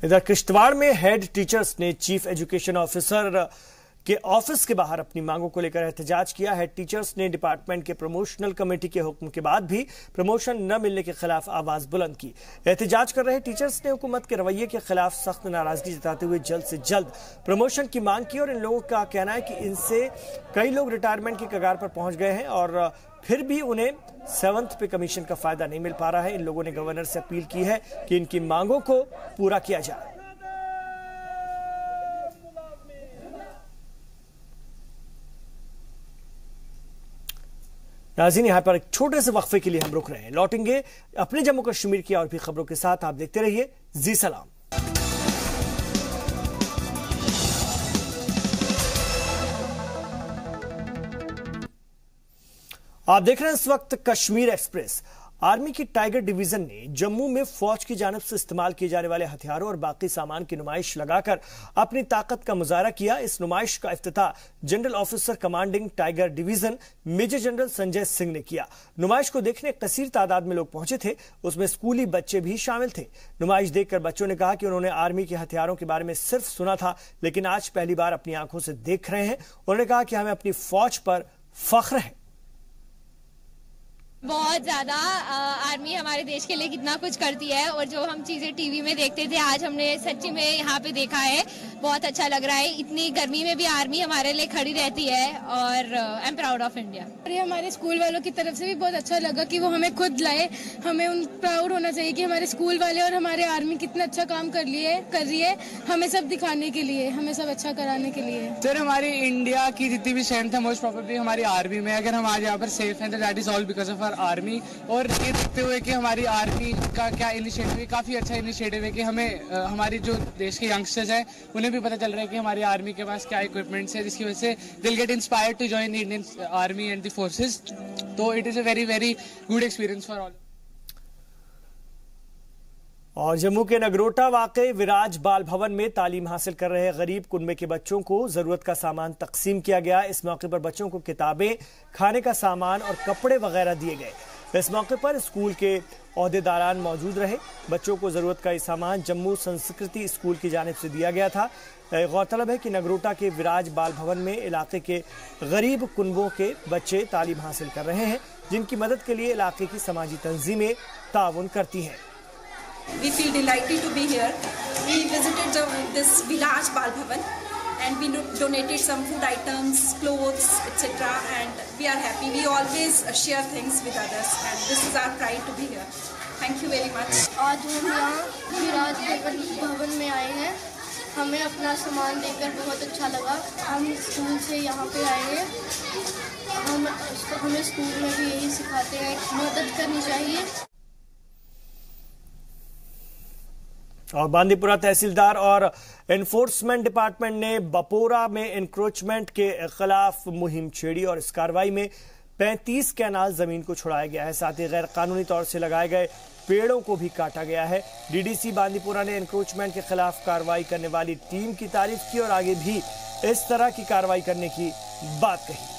इधर किश्तवाड़ में हेड टीचर्स ने चीफ एजुकेशन ऑफिसर के ऑफिस के बाहर अपनी मांगों को लेकर एहतजाज किया। हेड टीचर्स ने डिपार्टमेंट के प्रमोशनल कमेटी के हुक्म के बाद भी प्रमोशन न मिलने के खिलाफ आवाज बुलंद की। एहतजाज कर रहे टीचर्स ने हुकूमत के रवैये के खिलाफ सख्त नाराजगी जताते हुए जल्द से जल्द प्रमोशन की मांग की और इन लोगों का कहना है कि इनसे कई लोग रिटायरमेंट की कगार पर पहुंच गए हैं और फिर भी उन्हें 7th पे कमीशन का फायदा नहीं मिल पा रहा है। इन लोगों ने गवर्नर से अपील की है कि इनकी मांगों को पूरा किया जाए। नाज़रीन, यहाँ पर एक छोटे से वक्फे के लिए हम रुक रहे हैं, लौटेंगे अपने जम्मू कश्मीर की और भी खबरों के साथ। आप देखते रहिए जी सलाम। आप देख रहे हैं इस वक्त कश्मीर एक्सप्रेस। आर्मी की टाइगर डिवीजन ने जम्मू में फौज की जानिब से इस्तेमाल किए जाने वाले हथियारों और बाकी सामान की नुमाइश लगाकर अपनी ताकत का मुजाहरा किया। इस नुमाइश का इफ्तिताह general officer commanding tiger division major general Sanjay Singh ने किया। नुमाइश को देखने कसीर तादाद में लोग पहुंचे थे, उसमें स्कूली बच्चे भी शामिल थे। नुमाइश देखकर बच्चों ने कहा कि उन्होंने आर्मी के हथियारों के बारे में सिर्फ सुना था, लेकिन आज पहली बार अपनी आंखों से देख रहे हैं। उन्होंने कहा कि हमें अपनी फौज पर फख्र है। बहुत ज्यादा आर्मी हमारे देश के लिए कितना कुछ करती है और जो हम चीजें टीवी में देखते थे आज हमने सच्ची में यहाँ पे देखा है। बहुत अच्छा लग रहा है। इतनी गर्मी में भी आर्मी हमारे लिए खड़ी रहती है और I am proud of India. और ये हमारे स्कूल वालों की तरफ से भी बहुत अच्छा लगा कि वो हमें खुद लाए। हमें उन प्राउड होना चाहिए कि हमारे स्कूल वाले और हमारे आर्मी कितना अच्छा काम कर रही है हमें सब दिखाने के लिए, हमें सब अच्छा कराने के लिए। सर, हमारी इंडिया की जितनी भी स्ट्रेंथ है मोस्ट प्रोबेबली हमारी आर्मी में। अगर हम आज यहाँ पर सेफ हैं तो that is all because of army. और ये देखते हुए कि हमारी आर्मी का क्या इनिशिएटिव है, काफी अच्छा इनिशिएटिव है कि हमें हमारी जो देश के यंगस्टर्स हैं उन्हें भी पता चल रहा है कि हमारी आर्मी के पास क्या इक्विपमेंट्स है, जिसकी वजह से दिल get inspired to join the Indian army and the forces. तो it is a very very good experience for all. और जम्मू के नगरोटा वाक़े विराज बाल भवन में तालीम हासिल कर रहे गरीब कुनबे के बच्चों को जरूरत का सामान तकसीम किया गया। इस मौके पर बच्चों को किताबें, खाने का सामान और कपड़े वगैरह दिए गए। इस मौके पर स्कूल के ओहदेदारान मौजूद रहे। बच्चों को जरूरत का ये सामान जम्मू संस्कृति स्कूल की जानिब से दिया गया था। गौरतलब है कि नगरोटा के विराज बाल भवन में इलाके के गरीब कुनबों के बच्चे तालीम हासिल कर रहे हैं, जिनकी मदद के लिए इलाके की समाजी तंजीमें ताउन करती हैं। We feel delighted to be here. We visited this village Bal Bhavan and we donated some food items, clothes, etc. And we are happy. We always share things with others and this is our pride to be here. Thank you very much. आज हम यहाँ विराज भवन में आए हैं। हमें अपना सामान देखकर बहुत अच्छा लगा। हम स्कूल से यहाँ पे आए हैं। हमें स्कूल में भी यही सिखाते हैं, मदद करनी चाहिए। और बांदीपुरा तहसीलदार और एनफोर्समेंट डिपार्टमेंट ने बपोरा में एनक्रोचमेंट के खिलाफ मुहिम छेड़ी और इस कार्रवाई में 35 कैनाल जमीन को छुड़ाया गया है। साथ ही गैर कानूनी तौर से लगाए गए पेड़ों को भी काटा गया है। डीडीसी बांदीपुरा ने एनक्रोचमेंट के खिलाफ कार्रवाई करने वाली टीम की तारीफ की और आगे भी इस तरह की कार्रवाई करने की बात कही।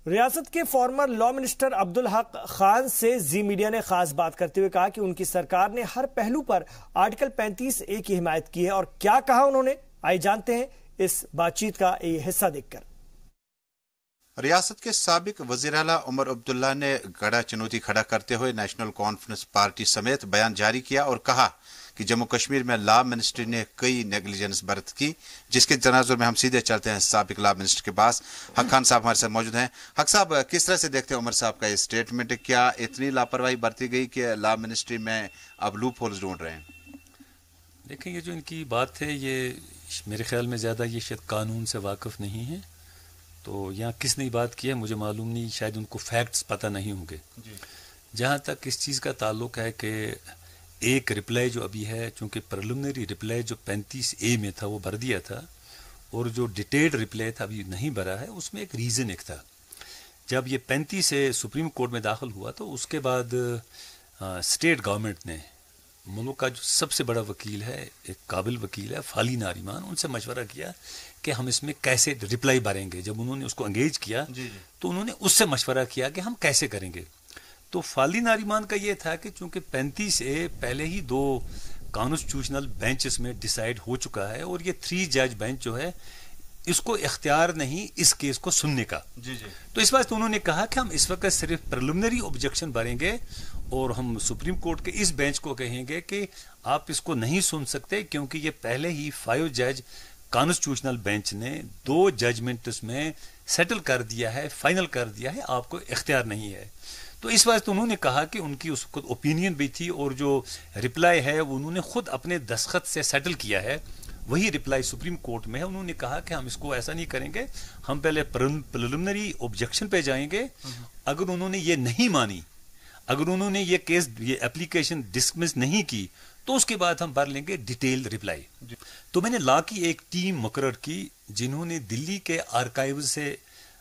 रियासत के former law minister Abdul Haq Khan से जी मीडिया ने खास बात करते हुए कहा कि उनकी सरकार ने हर पहलू पर आर्टिकल 35A की हिमायत की है। और क्या कहा उन्होंने, आइए जानते हैं इस बातचीत का ये हिस्सा देखकर। रियासत के साबिक वजीर आला उमर अब्दुल्ला ने गड़ा चुनौती खड़ा करते हुए नेशनल कॉन्फ्रेंस पार्टी समेत बयान जारी किया और कहा कि जम्मू कश्मीर में लॉ मिनिस्ट्री ने कई नेग्लिजेंस बरत की, जिसके तनाजुर में हम सीधे चलते हैं साबिक लॉ मिनिस्टर के पास। हक खान साहब हमारे साथ मौजूद हैं। हक साहब, किस तरह से देखते हैं उमर साहब का ये स्टेटमेंट? क्या इतनी लापरवाही बरती गई कि लॉ मिनिस्ट्री में अब लूप होल्स ढूंढ रहे हैं? देखें, ये जो इनकी बात है ये मेरे ख्याल में ज़्यादा ये शायद कानून से वाकिफ़ नहीं है। तो यहाँ किसने बात की है मुझे मालूम नहीं, शायद उनको फैक्ट्स पता नहीं होंगे। जहाँ तक इस चीज़ का ताल्लुक है कि एक रिप्लाई जो अभी है, चूँकि प्रिलिमिनरी रिप्लाई जो 35A में था वो भर दिया था और जो डिटेल्ड रिप्लाई था अभी नहीं भरा है, उसमें एक रीज़न एक था। जब ये 35A सुप्रीम कोर्ट में दाखिल हुआ तो उसके बाद स्टेट गवर्नमेंट ने मुल्क का जो सबसे बड़ा वकील है, एक काबिल वकील है फाली नारिमान, उनसे मशवरा किया कि हम इसमें कैसे रिप्लाई भरेंगे। जब उन्होंने उसको एंगेज किया तो उन्होंने उससे मशवरा किया कि हम कैसे करेंगे। तो फाली नारिमान का ये था कि चूंकि 35A पहले ही 2 कॉन्स्टिट्यूशनल बेंचेस में डिसाइड हो चुका है और ये 3 जज बेंच जो है इसको इख्तियार नहीं इस केस को सुनने का। तो इस बात उन्होंने कहा कि हम इस वक्त सिर्फ प्रिलिमिनरी ऑब्जेक्शन भरेंगे और हम सुप्रीम कोर्ट के इस बेंच को कहेंगे कि आप इसको नहीं सुन सकते, क्योंकि ये पहले ही 5 जज कॉन्स्टिट्यूशनल बेंच ने 2 जजमेंट्स में सेटल कर दिया है, फाइनल कर दिया है, आपको इख्तियार नहीं है। तो इस बात उन्होंने कहा कि उनकी उसको ओपिनियन भी थी और जो रिप्लाई है वो उन्होंने खुद अपने दस्तखत से सेटल किया है वही रिप्लाई सुप्रीम कोर्ट में है। उन्होंने कहा कि हम इसको ऐसा नहीं करेंगे, हम पहले प्रिलिमिनरी ऑब्जेक्शन पे जाएंगे। अगर उन्होंने ये नहीं मानी, अगर उन्होंने ये केस, ये एप्लीकेशन डिसमिस नहीं की, तो उसके बाद हम भर लेंगे डिटेल रिप्लाई। तो मैंने लॉ की एक टीम मुकर्रर की जिन्होंने दिल्ली के आर्काइव से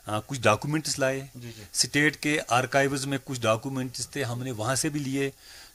कुछ डॉक्यूमेंट्स लाए, स्टेट के आर्काइव्स में कुछ डॉक्यूमेंट्स थे, हमने वहां से भी लिए।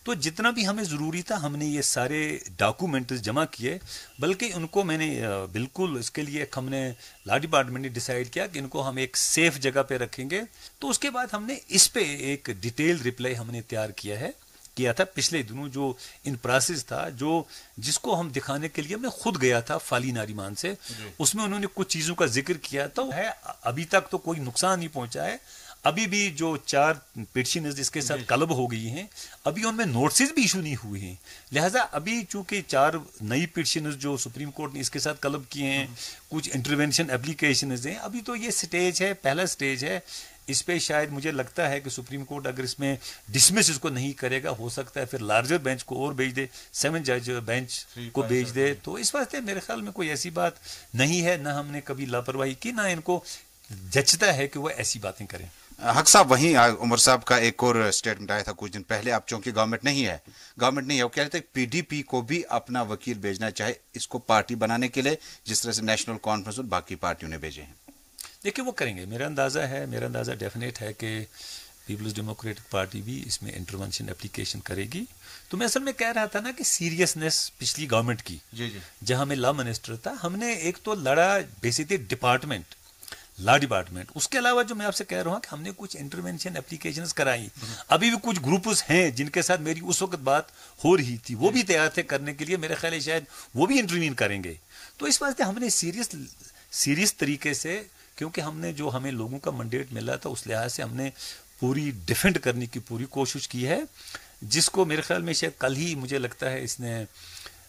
तो जितना भी हमें ज़रूरी था हमने ये सारे डॉक्यूमेंट्स जमा किए। बल्कि उनको मैंने बिल्कुल इसके लिए हमने लॉ डिपार्टमेंट ने डिसाइड किया कि इनको हम एक सेफ जगह पे रखेंगे। तो उसके बाद हमने इस पे एक डिटेल रिप्लाई हमने तैयार किया था पिछले दिनों, जो इन प्रोसेस था, जो जिसको हम दिखाने के लिए मैं खुद गया था फाली नारीमान से। उसमें उन्होंने कुछ चीज़ों का जिक्र किया तो है, अभी तक तो कोई नुकसान नहीं पहुंचा है। अभी भी जो 4 पिटीशनर्स जिसके साथ कलब हो गई हैं, अभी उनमें नोटिस भी इशू नहीं हुए हैं। लिहाजा अभी चूंकि 4 नई पिटीशनर्स जो सुप्रीम कोर्ट ने इसके साथ कलब किए हैं, कुछ इंटरवेंशन एप्लीकेशंस हैं, अभी तो ये स्टेज है, पहला स्टेज है। इस पे शायद मुझे लगता है कि सुप्रीम कोर्ट अगर इसमें डिसमिस इसको नहीं करेगा, हो सकता है फिर लार्जर बेंच को और भेज दे, 7 जज बेंच को भेज दे। तो इस वास्ते मेरे ख्याल में कोई ऐसी बात नहीं है, ना हमने कभी लापरवाही की, ना इनको जचता है कि वो ऐसी बातें करें। हक साहब, वहीं उमर साहब का एक और स्टेटमेंट आया था कुछ दिन पहले। अब चूंकि गवर्नमेंट नहीं है, वो कह रहे थे पीडीपी को भी अपना वकील भेजना चाहे इसको पार्टी बनाने के लिए, जिस तरह से नेशनल कॉन्फ्रेंस और बाकी पार्टियों ने भेजे हैं। देखिए वो करेंगे, मेरा अंदाज़ा डेफिनेट है कि पीपल्स डेमोक्रेटिक पार्टी भी इसमें इंटरवेंशन एप्लीकेशन करेगी। तो मैं असल में कह रहा था ना कि सीरियसनेस पिछली गवर्नमेंट की, जहां मैं लॉ मिनिस्टर था, हमने एक तो लड़ा बेसिकली लॉ डिपार्टमेंट, उसके अलावा जो मैं आपसे कह रहा हूँ कि हमने कुछ इंटरवेंशन एप्लीकेशंस कराई। अभी भी कुछ ग्रुप्स हैं जिनके साथ मेरी उस वक्त बात हो रही थी, वो भी तैयार थे करने के लिए, मेरे ख्याल है शायद वो भी इंटरवीन करेंगे। तो इस वास्ते हमने सीरियस तरीके से, क्योंकि हमने जो हमें लोगों का मंडेट मिला था उस लिहाज से हमने पूरी डिफेंड करने की पूरी कोशिश की है, जिसको मेरे ख्याल में शायद कल ही मुझे लगता है इसने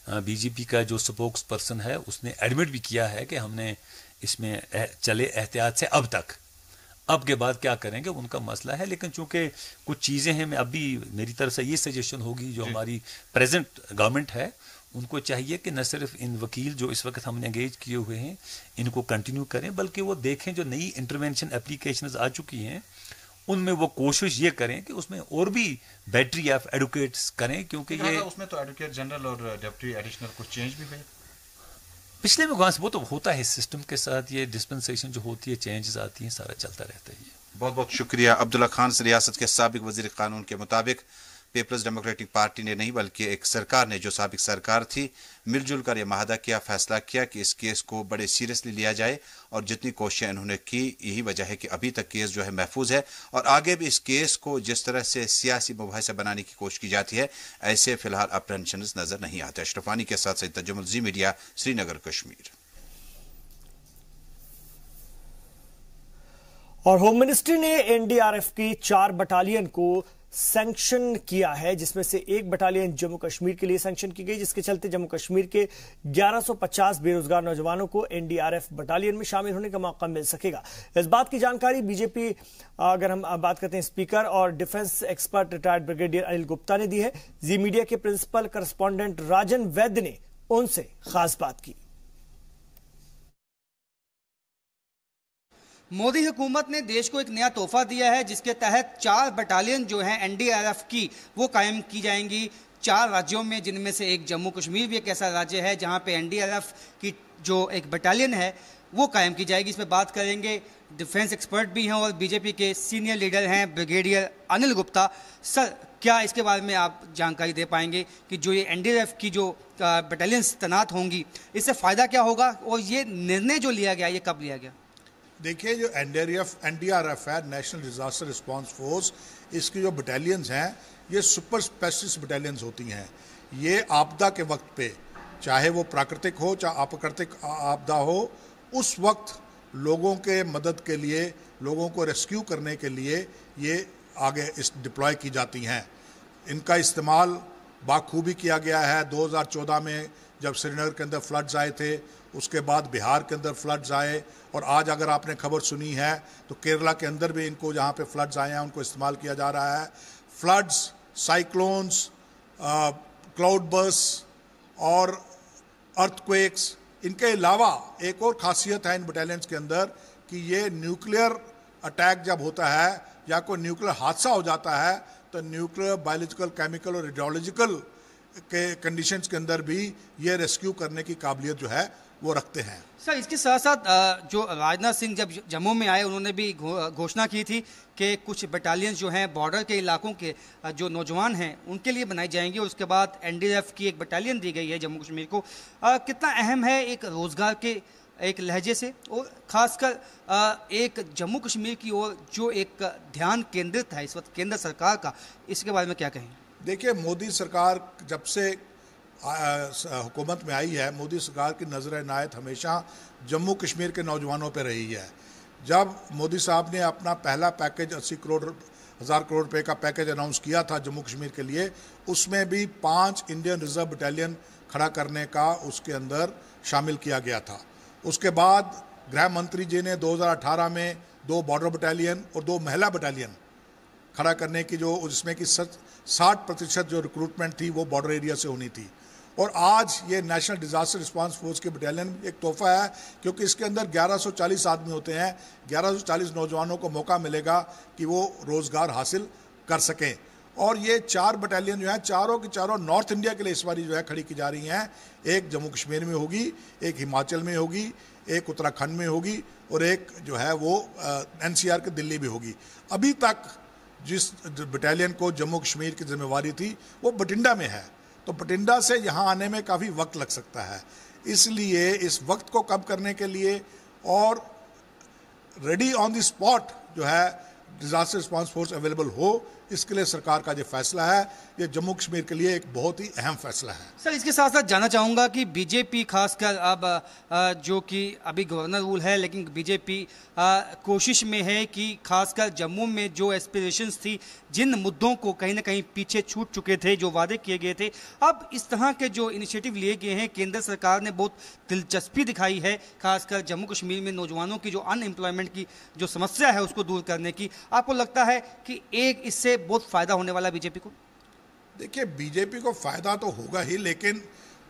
बीजेपी का जो स्पोक्स पर्सन है उसने एडमिट भी किया है कि हमने इसमें चले एहतियात से अब के बाद क्या करेंगे उनका मसला है। लेकिन चूंकि कुछ चीज़ें हैं, मैं अभी मेरी तरफ से ये सजेशन होगी जो हमारी प्रेजेंट गवर्नमेंट है उनको चाहिए कि न सिर्फ इन वकील जो इस वक्त हमने एंगेज किए हुए हैं इनको कंटिन्यू करें, बल्कि वो देखें जो नई इंटरवेंशन एप्लीकेशंस आ चुकी हैं उनमें वो कोशिश ये करें कि उसमें और भी बैटरी ऑफ एडवोकेट्स करें, क्योंकि ये उसमें तो एडवोकेट जनरल और डिप्टी एडिशनल कुछ चेंज भी हुए पिछले में। वो तो होता है सिस्टम के साथ, ये डिस्पेंसेशन जो होती है, चेंजेस आती हैं, सारा चलता रहता है। बहुत बहुत शुक्रिया। अब्दुल्ला खान से रियासत के साबिक वजीर कानून के मुताबिक पीपल्स डेमोक्रेटिक पार्टी ने नहीं बल्कि एक सरकार ने, जो साबिक सरकार थी, मिलजुल कर यह माहदा किया, फैसला किया कि इस केस को बड़े सीरियसली लिया जाए। और जितनी कोशिशें इन्होंने की, यही वजह है कि अभी तक केस जो है महफूज है और आगे भी इस केस को जिस तरह से सियासी मुबाहिसा बनाने की कोशिश की जाती है, ऐसे फिलहाल अप्रेंशंस नजर नहीं आते। अशरफानी के साथ सईद तजुमुल, जी मीडिया, श्रीनगर, कश्मीर। और होम मिनिस्ट्री ने एनडीआरएफ की 4 बटालियन को सैंक्शन किया है, जिसमें से 1 बटालियन जम्मू कश्मीर के लिए सैंक्शन की गई, जिसके चलते जम्मू कश्मीर के 1150 बेरोजगार नौजवानों को एनडीआरएफ बटालियन में शामिल होने का मौका मिल सकेगा। इस बात की जानकारी बीजेपी, अगर हम बात करते हैं, स्पीकर और defence expert retired brigadier Anil Gupta ने दी है। जी मीडिया के प्रिंसिपल करस्पॉन्डेंट राजन वैद्य ने उनसे खास बात की। मोदी हुकूमत ने देश को एक नया तोहफा दिया है, जिसके तहत 4 बटालियन जो हैं एनडीआरएफ की वो कायम की जाएंगी 4 राज्यों में, जिनमें से एक जम्मू कश्मीर भी एक ऐसा राज्य है जहां पे एनडीआरएफ की जो एक बटालियन है वो कायम की जाएगी। इसमें बात करेंगे, डिफेंस एक्सपर्ट भी हैं और बीजेपी के सीनियर लीडर हैं ब्रिगेडियर अनिल गुप्ता। सर, क्या इसके बारे में आप जानकारी दे पाएंगे कि जो ये एनडीआरएफ की जो बटालियन तैनात होंगी, इससे फ़ायदा क्या होगा और ये निर्णय जो लिया गया ये कब लिया गया? देखिए, जो एनडीआरएफ है, नेशनल डिजास्टर रिस्पांस फोर्स, इसकी जो बटालियंस हैं ये सुपर स्पेशलिस्ट बटालियंस होती हैं। ये आपदा के वक्त पे, चाहे वो प्राकृतिक हो चाहे अप्राकृतिक आपदा हो, उस वक्त लोगों के मदद के लिए, लोगों को रेस्क्यू करने के लिए ये आगे डिप्लॉय की जाती हैं। इनका इस्तेमाल बाखूबी किया गया है। 2014 में जब श्रीनगर के अंदर फ्लड्स आए थे, उसके बाद बिहार के अंदर फ्लड्स आए, और आज अगर आपने खबर सुनी है तो केरला के अंदर भी इनको जहाँ पे फ्लड्स आए हैं उनको इस्तेमाल किया जा रहा है। फ्लड्स, साइक्लोन्स, क्लाउड बर्स्ट और अर्थक्वेक्स, इनके अलावा एक और खासियत है इन बटालियंस के अंदर कि ये न्यूक्लियर अटैक जब होता है या कोई न्यूक्लियर हादसा हो जाता है तो न्यूक्लियर, बायोलॉजिकल, केमिकल और रेडियोलॉजिकल के कंडीशंस के अंदर भी ये रेस्क्यू करने की काबिलियत जो है वो रखते हैं। सर, इसके साथ साथ जो राजनाथ सिंह जब जम्मू में आए उन्होंने भी घोषणा की थी कि कुछ बटालियंस जो हैं बॉर्डर के इलाकों के जो नौजवान हैं उनके लिए बनाई जाएंगी और उसके बाद एनडीआरएफ की एक बटालियन दी गई है जम्मू कश्मीर को। कितना अहम है एक रोज़गार के एक लहजे से और ख़ासकर एक जम्मू कश्मीर की ओर जो एक ध्यान केंद्रित है इस वक्त केंद्र सरकार का, इसके बारे में क्या कहें? देखिए, मोदी सरकार जब से हुकूमत में आई है, मोदी सरकार की नज़र इनायत हमेशा जम्मू कश्मीर के नौजवानों पर रही है। जब मोदी साहब ने अपना पहला पैकेज 80,000 करोड़ रुपए का पैकेज अनाउंस किया था जम्मू कश्मीर के लिए, उसमें भी 5 इंडियन रिजर्व बटालियन खड़ा करने का उसके अंदर शामिल किया गया था। उसके बाद गृह मंत्री जी ने 2018 में 2 बॉर्डर बटालियन और 2 महिला बटालियन खड़ा करने की जो जिसमें कि 60% जो रिक्रूटमेंट थी वो बॉर्डर एरिया से होनी थी। और आज ये नेशनल डिजास्टर रिस्पांस फोर्स के बटालियन एक तोहफा है क्योंकि इसके अंदर 1140 आदमी होते हैं। 1140 नौजवानों को मौका मिलेगा कि वो रोज़गार हासिल कर सकें। और ये 4 बटालियन जो हैं चारों की चारों नॉर्थ इंडिया के लिए इस बार जो है खड़ी की जा रही हैं। एक जम्मू कश्मीर में होगी, एक हिमाचल में होगी, एक उत्तराखंड में होगी और एक जो है वो एनसीआर के दिल्ली में होगी। अभी तक जिस बटालियन को जम्मू कश्मीर की जिम्मेवारी थी वो बठिंडा में है, तो बठिंडा से यहाँ आने में काफ़ी वक्त लग सकता है। इसलिए इस वक्त को कम करने के लिए और रेडी ऑन द स्पॉट जो है डिजास्टर रिस्पांस फोर्स अवेलेबल हो, इसके लिए सरकार का जो फैसला है ये जम्मू कश्मीर के लिए एक बहुत ही अहम फैसला है। सर, इसके साथ साथ जानना चाहूँगा कि बीजेपी खासकर अब जो कि अभी गवर्नर रूल है लेकिन बीजेपी कोशिश में है कि खासकर जम्मू में जो एस्पिरेशंस थी, जिन मुद्दों को कहीं ना कहीं पीछे छूट चुके थे, जो वादे किए गए थे, अब इस तरह के जो इनिशिएटिव लिए गए हैं, केंद्र सरकार ने बहुत दिलचस्पी दिखाई है खासकर जम्मू कश्मीर में नौजवानों की जो अनएम्प्लॉयमेंट की जो समस्या है उसको दूर करने की। आपको लगता है कि एक इससे बहुत फायदा होने वाला बीजेपी को? देखिए, बीजेपी को फायदा तो होगा ही, लेकिन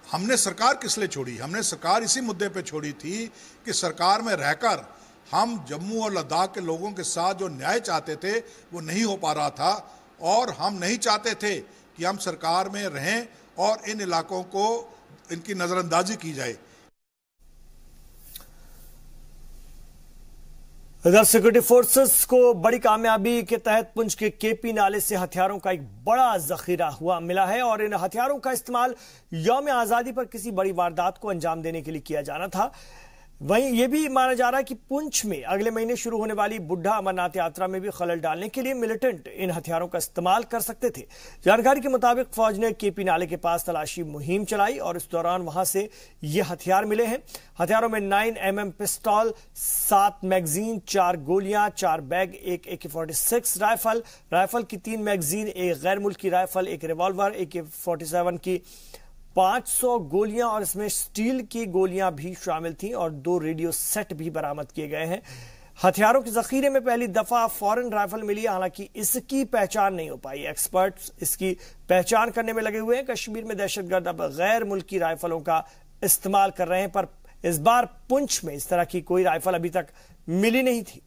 हमने सरकार किस लिए छोड़ी? हमने सरकार इसी मुद्दे पे छोड़ी थी कि सरकार में रहकर हम जम्मू और लद्दाख के लोगों के साथ जो न्याय चाहते थे वो नहीं हो पा रहा था और हम नहीं चाहते थे कि हम सरकार में रहें और इन इलाकों को इनकी नजरअंदाजी की जाए। इधर सिक्योरिटी फोर्सेस को बड़ी कामयाबी के तहत पुंछ के केपी नाले से हथियारों का एक बड़ा जखीरा हुआ मिला है और इन हथियारों का इस्तेमाल यौम आजादी पर किसी बड़ी वारदात को अंजाम देने के लिए किया जाना था। वहीं यह भी माना जा रहा है कि पुंछ में अगले महीने शुरू होने वाली बुढ़ा अमरनाथ यात्रा में भी खलल डालने के लिए मिलिटेंट इन हथियारों का इस्तेमाल कर सकते थे। जानकारी के मुताबिक फौज ने केपी नाले के पास तलाशी मुहिम चलाई और इस दौरान वहां से ये हथियार मिले हैं। हथियारों में 9mm पिस्तौल, 7 मैगजीन, 4 गोलियां, 4 बैग, एक AK-47 राइफल की 3 मैगजीन, एक गैर मुल्की राइफल, एक रिवॉल्वर, AK-47 की 500 गोलियां और इसमें स्टील की गोलियां भी शामिल थीं और 2 रेडियो सेट भी बरामद किए गए हैं। हथियारों के जखीरे में पहली दफा फॉरेन राइफल मिली, हालांकि इसकी पहचान नहीं हो पाई। एक्सपर्ट्स इसकी पहचान करने में लगे हुए हैं। कश्मीर में दहशतगर्द अब गैर मुल्की राइफलों का इस्तेमाल कर रहे हैं, पर इस बार पुंछ में इस तरह की कोई राइफल अभी तक मिली नहीं थी।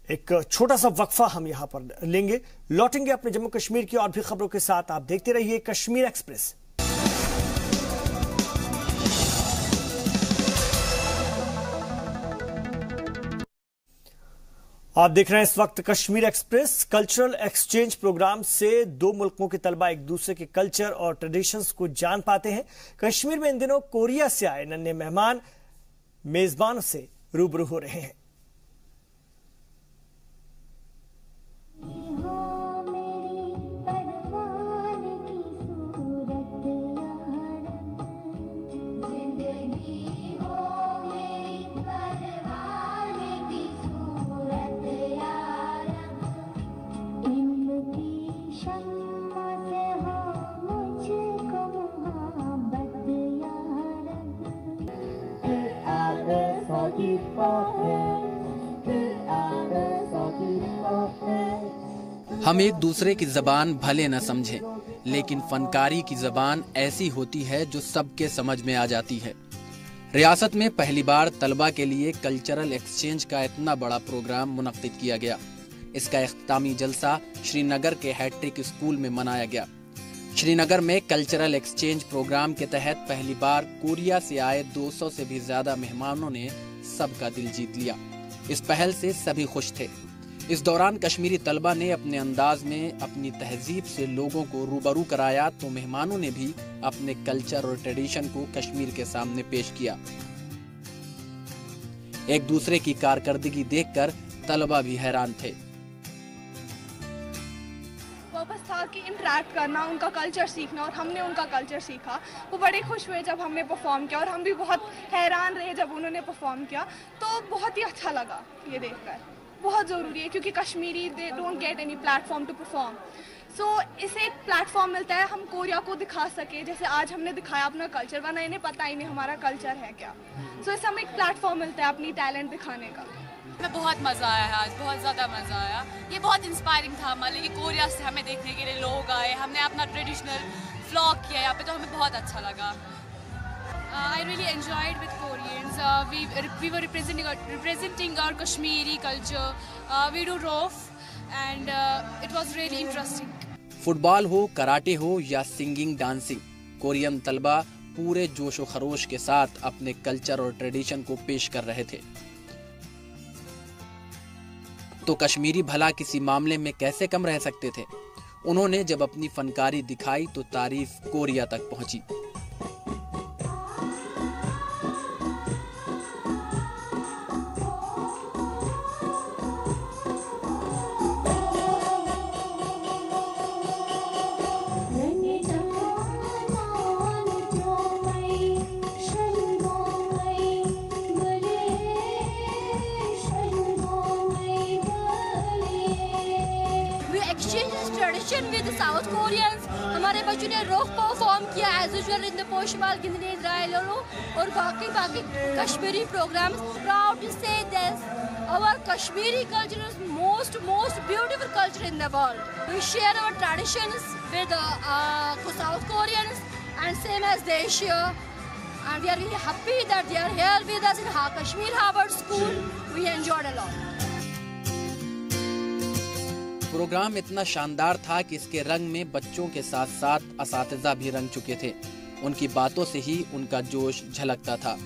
एक छोटा सा वक्फा हम यहां पर लेंगे, लौटेंगे अपने जम्मू कश्मीर की और भी खबरों के साथ। आप देखते रहिए कश्मीर एक्सप्रेस। आप देख रहे हैं इस वक्त Kashmir express. Cultural exchange program से 2 मुल्कों के तलबा एक दूसरे के कल्चर और ट्रेडिशंस को जान पाते हैं। कश्मीर में इन दिनों कोरिया से आए नन्हे मेहमान मेजबान से रूबरू हो रहे हैं। हम एक दूसरे की जबान भले न समझें, लेकिन फनकारी की ज़बान ऐसी होती है जो सबके समझ में आ जाती है। रियासत में पहली बार तलबा के लिए कल्चरल एक्सचेंज का इतना बड़ा प्रोग्राम मुनक्किद किया गया। इसका इख्तितामी जलसा श्रीनगर के हैट्रिक स्कूल में मनाया गया। श्रीनगर में कल्चरल एक्सचेंज प्रोग्राम के तहत पहली बार कोरिया से आए 200 से भी ज्यादा मेहमानों ने सबका दिल जीत लिया। इस पहल से सभी खुश थे। इस दौरान कश्मीरी तलबा ने अपने अंदाज में अपनी तहजीब से लोगों को रूबरू कराया, तो मेहमानों ने भी अपने कल्चर और ट्रेडिशन को कश्मीर के सामने पेश किया। एक दूसरे की कारकर्दगी देखकर तलबा भी हैरान थे। पर्पस था कि इंटरेक्ट करना, उनका कल्चर सीखना, और हमने उनका कल्चर सीखा। वो बड़े खुश हुए जब हमने परफॉर्म किया और हम भी बहुत हैरान रहे जब उन्होंने परफॉर्म किया। तो बहुत ही अच्छा लगा ये देखकर। बहुत ज़रूरी है क्योंकि Kashmiri they don't get any platform to perform. So इसे एक प्लेटफॉर्म मिलता है, हम कोरिया को दिखा सके, जैसे आज हमने दिखाया अपना कल्चर, वरना इन्हें पता ही नहीं हमारा कल्चर है क्या। सो इससे हमें एक प्लेटफॉर्म मिलता है अपनी टैलेंट दिखाने का। हमें बहुत मज़ा आया है आज, बहुत ज़्यादा मज़ा आया। ये बहुत इंस्पायरिंग था हमारे लिए। कोरिया से हमें देखने के लिए लोग आए, हमने अपना ट्रेडिशनल व्लॉग किया यहाँ पे, तो हमें बहुत अच्छा लगा। I really enjoyed with Koreans. We were representing our Kashmiri culture. We do rof and it was really interesting. Football हो, कराटे हो या सिंगिंग डांसिंग, कोरियन तलबा पूरे जोश व खरोश के साथ अपने कल्चर और ट्रेडिशन को पेश कर रहे थे। तो कश्मीरी भला किसी मामले में कैसे कम रह सकते थे। उन्होंने जब अपनी फनकारी दिखाई तो तारीफ कोरिया तक पहुंची। Tradition with South Koreans. हमारे बच्चों ने रोफ परफॉर्म किया एज यूजुअल इन द पोशमाल गिंदने इजराइलो और बाकी Kashmiri programs. Proud to say this our Kashmiri culture is most beautiful culture in the world. We share our traditions with South Koreans and same as they share, and we are really happy that they are here with us in Kashmir Harvard School. We enjoyed a lot. Program इतना शानदार था कि इसके रंग में बच्चों के साथ साथ असातिज़ा भी रंग चुके थे। उनकी बातों से ही उनका जोश झलकता था।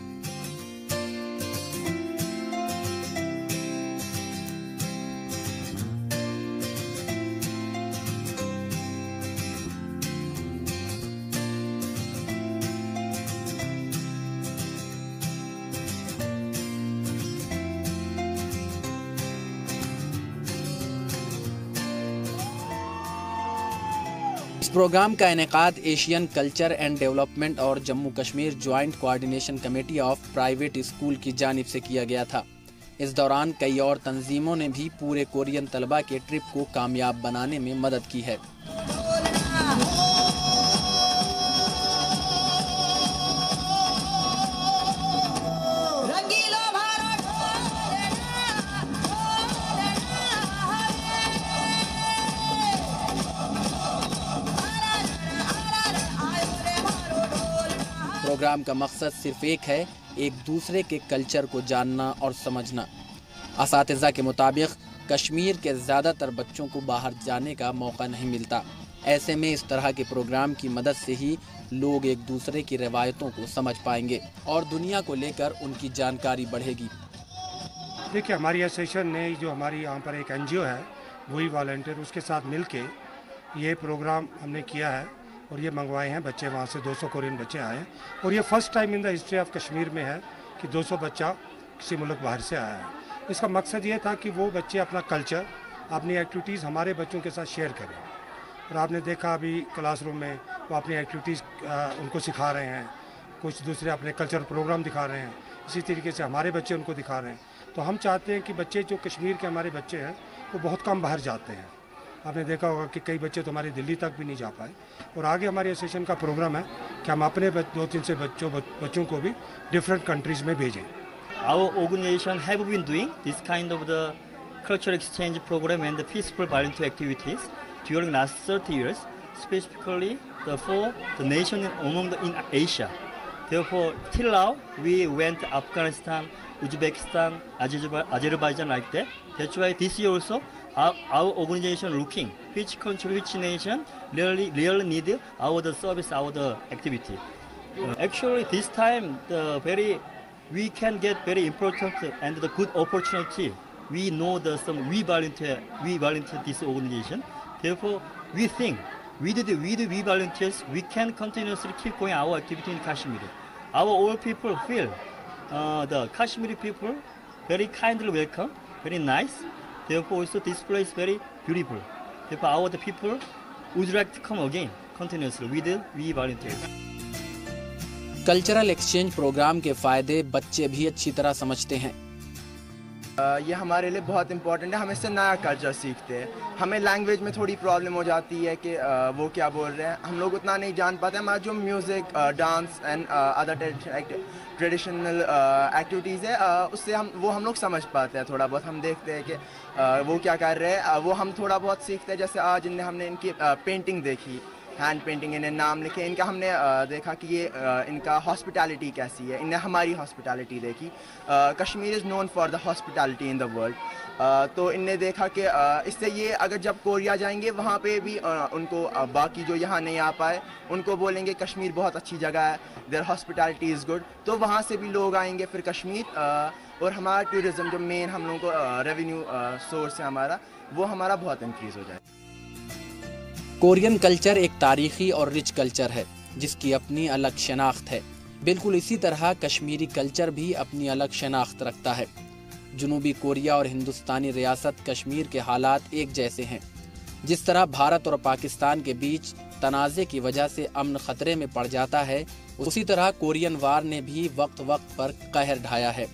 इस प्रोग्राम का इनेकाद एशियन कल्चर एंड डेवलपमेंट और Jammu Kashmir joint coordination committee of private school की जानिब से किया गया था। इस दौरान कई और तंजीमों ने भी पूरे कोरियन तलबा के ट्रिप को कामयाब बनाने में मदद की है। प्रोग्राम का मकसद सिर्फ एक है, एक दूसरे के कल्चर को जानना और समझना। असातिज़ा के मुताबिक कश्मीर के ज़्यादातर बच्चों को बाहर जाने का मौका नहीं मिलता। ऐसे में इस तरह के प्रोग्राम की मदद से ही लोग एक दूसरे की रवायतों को समझ पाएंगे और दुनिया को लेकर उनकी जानकारी बढ़ेगी। देखिए, हमारी एसोसिएशन ने जो हमारी यहाँ पर एक NGO है, वही वॉलंटियर, उसके साथ मिलके ये प्रोग्राम हमने किया है और ये मंगवाए हैं बच्चे। वहाँ से 200 कोरियन बच्चे आए हैं और ये first time in the history of Kashmir में है कि 200 बच्चा किसी मुल्क बाहर से आया है। इसका मकसद ये था कि वो बच्चे अपना कल्चर, अपनी एक्टिविटीज़ हमारे बच्चों के साथ शेयर करें। और आपने देखा अभी क्लासरूम में वो अपनी एक्टिविटीज़ उनको सिखा रहे हैं, कुछ दूसरे अपने कल्चर प्रोग्राम दिखा रहे हैं, इसी तरीके से हमारे बच्चे उनको दिखा रहे हैं। तो हम चाहते हैं कि बच्चे जो कश्मीर के हमारे बच्चे हैं वो बहुत कम बाहर जाते हैं। आपने देखा होगा कि कई बच्चे तो हमारे दिल्ली तक भी नहीं जा पाए। और आगे हमारी एसोसिएशन का प्रोग्राम है कि हम अपने 2-3 से बच्चों को भी डिफरेंट कंट्रीज में भेजें। Our organization have been doing this kind of the cultural exchange program and the peaceful volunteer activities during last 30 years. specifically for the nation in Asia. Therefore, till now, we went to Afghanistan, Uzbekistan, Azerbaijan like that. That's why this year also, our organization looking which country, which nation really need our service, our activity. Actually, this time we can get very important and the good opportunity. We know we volunteer this organization. Therefore, we think we volunteers, we can continuously keep going our activity in Kashmir. Our all people feel the Kashmiri people very kindly welcome, very nice. Therefore, also this place very beautiful. Therefore, our people would like to come again continuously with we volunteers. Cultural exchange program के फायदे बच्चे भी अच्छी तरह समझते हैं। ये हमारे लिए बहुत इम्पोर्टेंट है, हम इससे नया कल्चर सीखते हैं। हमें लैंग्वेज में थोड़ी प्रॉब्लम हो जाती है कि वो क्या बोल रहे हैं, हम लोग उतना नहीं जान पाते। हमारा जो music, dance and other traditional activities है, उससे हम लोग समझ पाते हैं थोड़ा बहुत। हम देखते हैं कि वो क्या कर रहे हैं, वो हम थोड़ा बहुत सीखते हैं। जैसे आज हमने इनकी पेंटिंग देखी, हैंड पेंटिंग, इन्हें नाम लिखे, इनका हमने देखा कि ये इनका हॉस्पिटैलिटी कैसी है, इन्हें हमारी हॉस्पिटैलिटी देखी। Kashmir is known for the hospitality in the world. तो इनने देखा कि इससे ये अगर जब कोरिया जाएंगे वहाँ पे भी उनको बाकी जो यहाँ नहीं आ पाए उनको बोलेंगे कश्मीर बहुत अच्छी जगह है, देयर हॉस्पिटैलिटी इज़ गुड। तो वहाँ से भी लोग आएंगे फिर कश्मीर, और हमारा टूरिज़्म जो मेन हम लोगों को रेवेन्यू सोर्स है हमारा, वो हमारा बहुत इंक्रीज़ हो जाए। कोरियन कल्चर एक तारीखी और रिच कल्चर है जिसकी अपनी अलग शनाख्त है। बिल्कुल इसी तरह कश्मीरी कल्चर भी अपनी अलग शनाख्त रखता है। जनूबी कोरिया और हिंदुस्तानी रियासत कश्मीर के हालात एक जैसे हैं। जिस तरह भारत और पाकिस्तान के बीच तनाज़े की वजह से अमन खतरे में पड़ जाता है, उसी तरह कोरियन वार ने भी वक्त वक्त पर कहर ढाया है।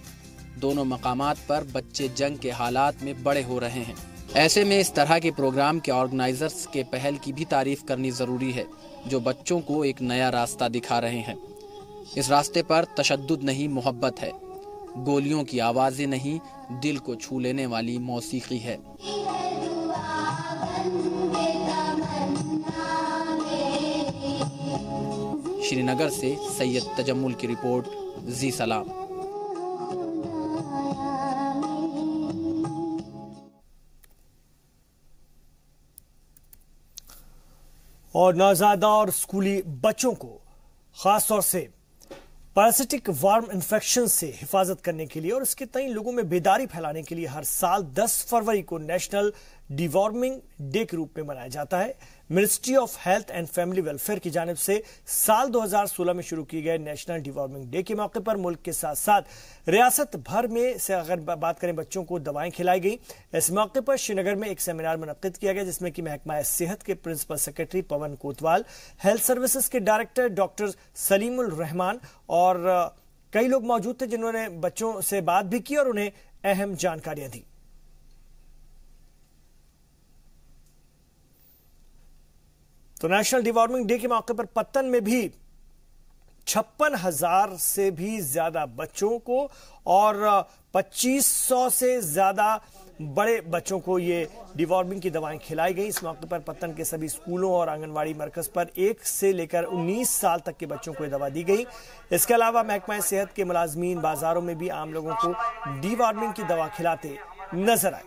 दोनों मकामात पर बच्चे जंग के हालात में बड़े हो रहे हैं। ऐसे में इस तरह के प्रोग्राम के ऑर्गेनाइजर्स के पहल की भी तारीफ करनी ज़रूरी है, जो बच्चों को एक नया रास्ता दिखा रहे हैं। इस रास्ते पर तशद्दुद नहीं, मोहब्बत है। गोलियों की आवाज़ें नहीं, दिल को छू लेने वाली मौसीकी है। श्रीनगर से सैयद तजम्मुल की रिपोर्ट, जी सलाम। और नौज़ादा और स्कूली बच्चों को खास तौर से पैरासिटिक वार्म इन्फेक्शन से हिफाजत करने के लिए और इसके तय लोगों में बेदारी फैलाने के लिए हर साल 10 फरवरी को नेशनल डिवॉर्मिंग डे के रूप में मनाया जाता है। Ministry of health and family welfare की जानिब से साल 2016 में शुरू किए गए नेशनल डिवॉर्मिंग डे के मौके पर मुल्क के साथ साथ रियासत भर में से अगर बात करें बच्चों को दवाएं खिलाई गई। इस मौके पर श्रीनगर में एक सेमिनार मुनक्किद किया गया जिसमें कि महकमा सेहत के principal secretary Pawan Kotwal, health services के डायरेक्टर डॉक्टर सलीमुल रहमान और कई लोग मौजूद थे जिन्होंने बच्चों से बात भी की और उन्हें अहम जानकारियां दी। तो नेशनल डिवॉर्मिंग डे के मौके पर पत्तन में भी 56,000 से भी ज्यादा बच्चों को और 2500 से ज्यादा बड़े बच्चों को ये डिवॉर्मिंग की दवाएं खिलाई गई। इस मौके पर पत्तन के सभी स्कूलों और आंगनवाड़ी मरकज पर 1 से लेकर 19 साल तक के बच्चों को ये दवा दी गई। इसके अलावा महकमा सेहत के मुलाजमीन बाजारों में भी आम लोगों को डिवॉर्मिंग की दवा खिलाते नजर आए।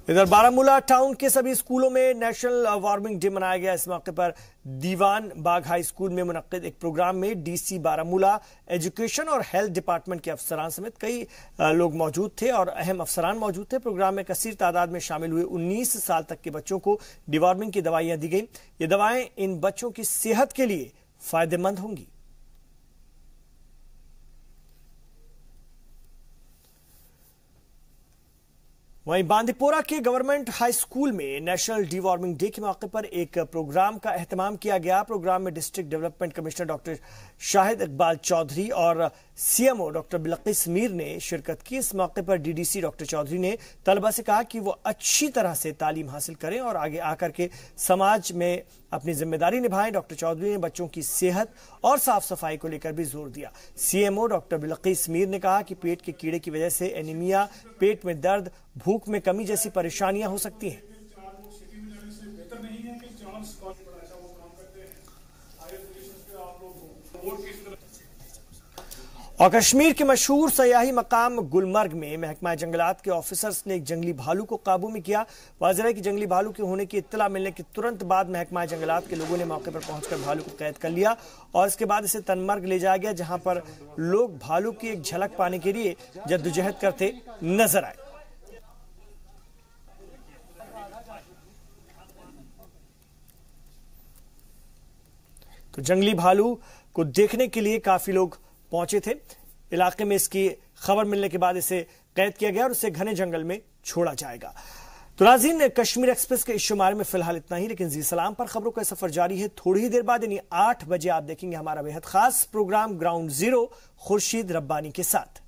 इधर बारामूला टाउन के सभी स्कूलों में नेशनल वार्मिंग डे मनाया गया। इस मौके पर दीवान बाग हाई स्कूल में मुनक्किद एक प्रोग्राम में डीसी बारामूला, एजुकेशन और हेल्थ डिपार्टमेंट के अफसरान समेत कई लोग मौजूद थे और अहम अफसरान मौजूद थे। प्रोग्राम में कसीर तादाद में शामिल हुए 19 साल तक के बच्चों को डिवॉर्मिंग की दवाइयां दी गई। ये दवाएं इन बच्चों की सेहत के लिए फायदेमंद होंगी। वहीं बांदीपोरा के गवर्नमेंट हाई स्कूल में नेशनल डीवार्मिंग डे के मौके पर एक प्रोग्राम का एहतमाम किया गया। प्रोग्राम में district development commissioner doctor Shahid Iqbal Chaudhary और सीएमओ डॉक्टर बिल्किस मीर ने शिरकत की। इस मौके पर डीडीसी डॉक्टर चौधरी ने तलबा से कहा कि वो अच्छी तरह से तालीम हासिल करें और आगे आकर के समाज में अपनी जिम्मेदारी निभाएं। डॉक्टर चौधरी ने बच्चों की सेहत और साफ सफाई को लेकर भी जोर दिया। सीएमओ डॉक्टर बिल्किस मीर ने कहा कि पेट के कीड़े की वजह से एनीमिया, पेट में दर्द, भूख में कमी जैसी परेशानियां हो सकती हैं। और कश्मीर के मशहूर सयाही मकाम गुलमर्ग में महकमा जंगलात के ऑफिसर्स ने एक जंगली भालू को काबू में किया। वाज़ेह है कि जंगली भालू के होने की इत्तला मिलने के तुरंत बाद महकमा जंगलात के लोगों ने मौके पर पहुंचकर भालू को कैद कर लिया और इसके बाद इसे तनमर्ग ले जाया गया, जहां पर लोग भालू की एक झलक पाने के लिए जद्दोजहद करते नजर आए। तो जंगली भालू को देखने के लिए काफी लोग पहुंचे थे। इलाके में इसकी खबर मिलने के बाद इसे कैद किया गया और उसे घने जंगल में छोड़ा जाएगा। तो नाज़रीन, कश्मीर एक्सप्रेस के इस शुमारे में फिलहाल इतना ही, लेकिन जी सलाम पर खबरों का सफर जारी है। थोड़ी ही देर बाद यानी 8 बजे आप देखेंगे हमारा बेहद खास program ground zero Khurshid Rabbani के साथ।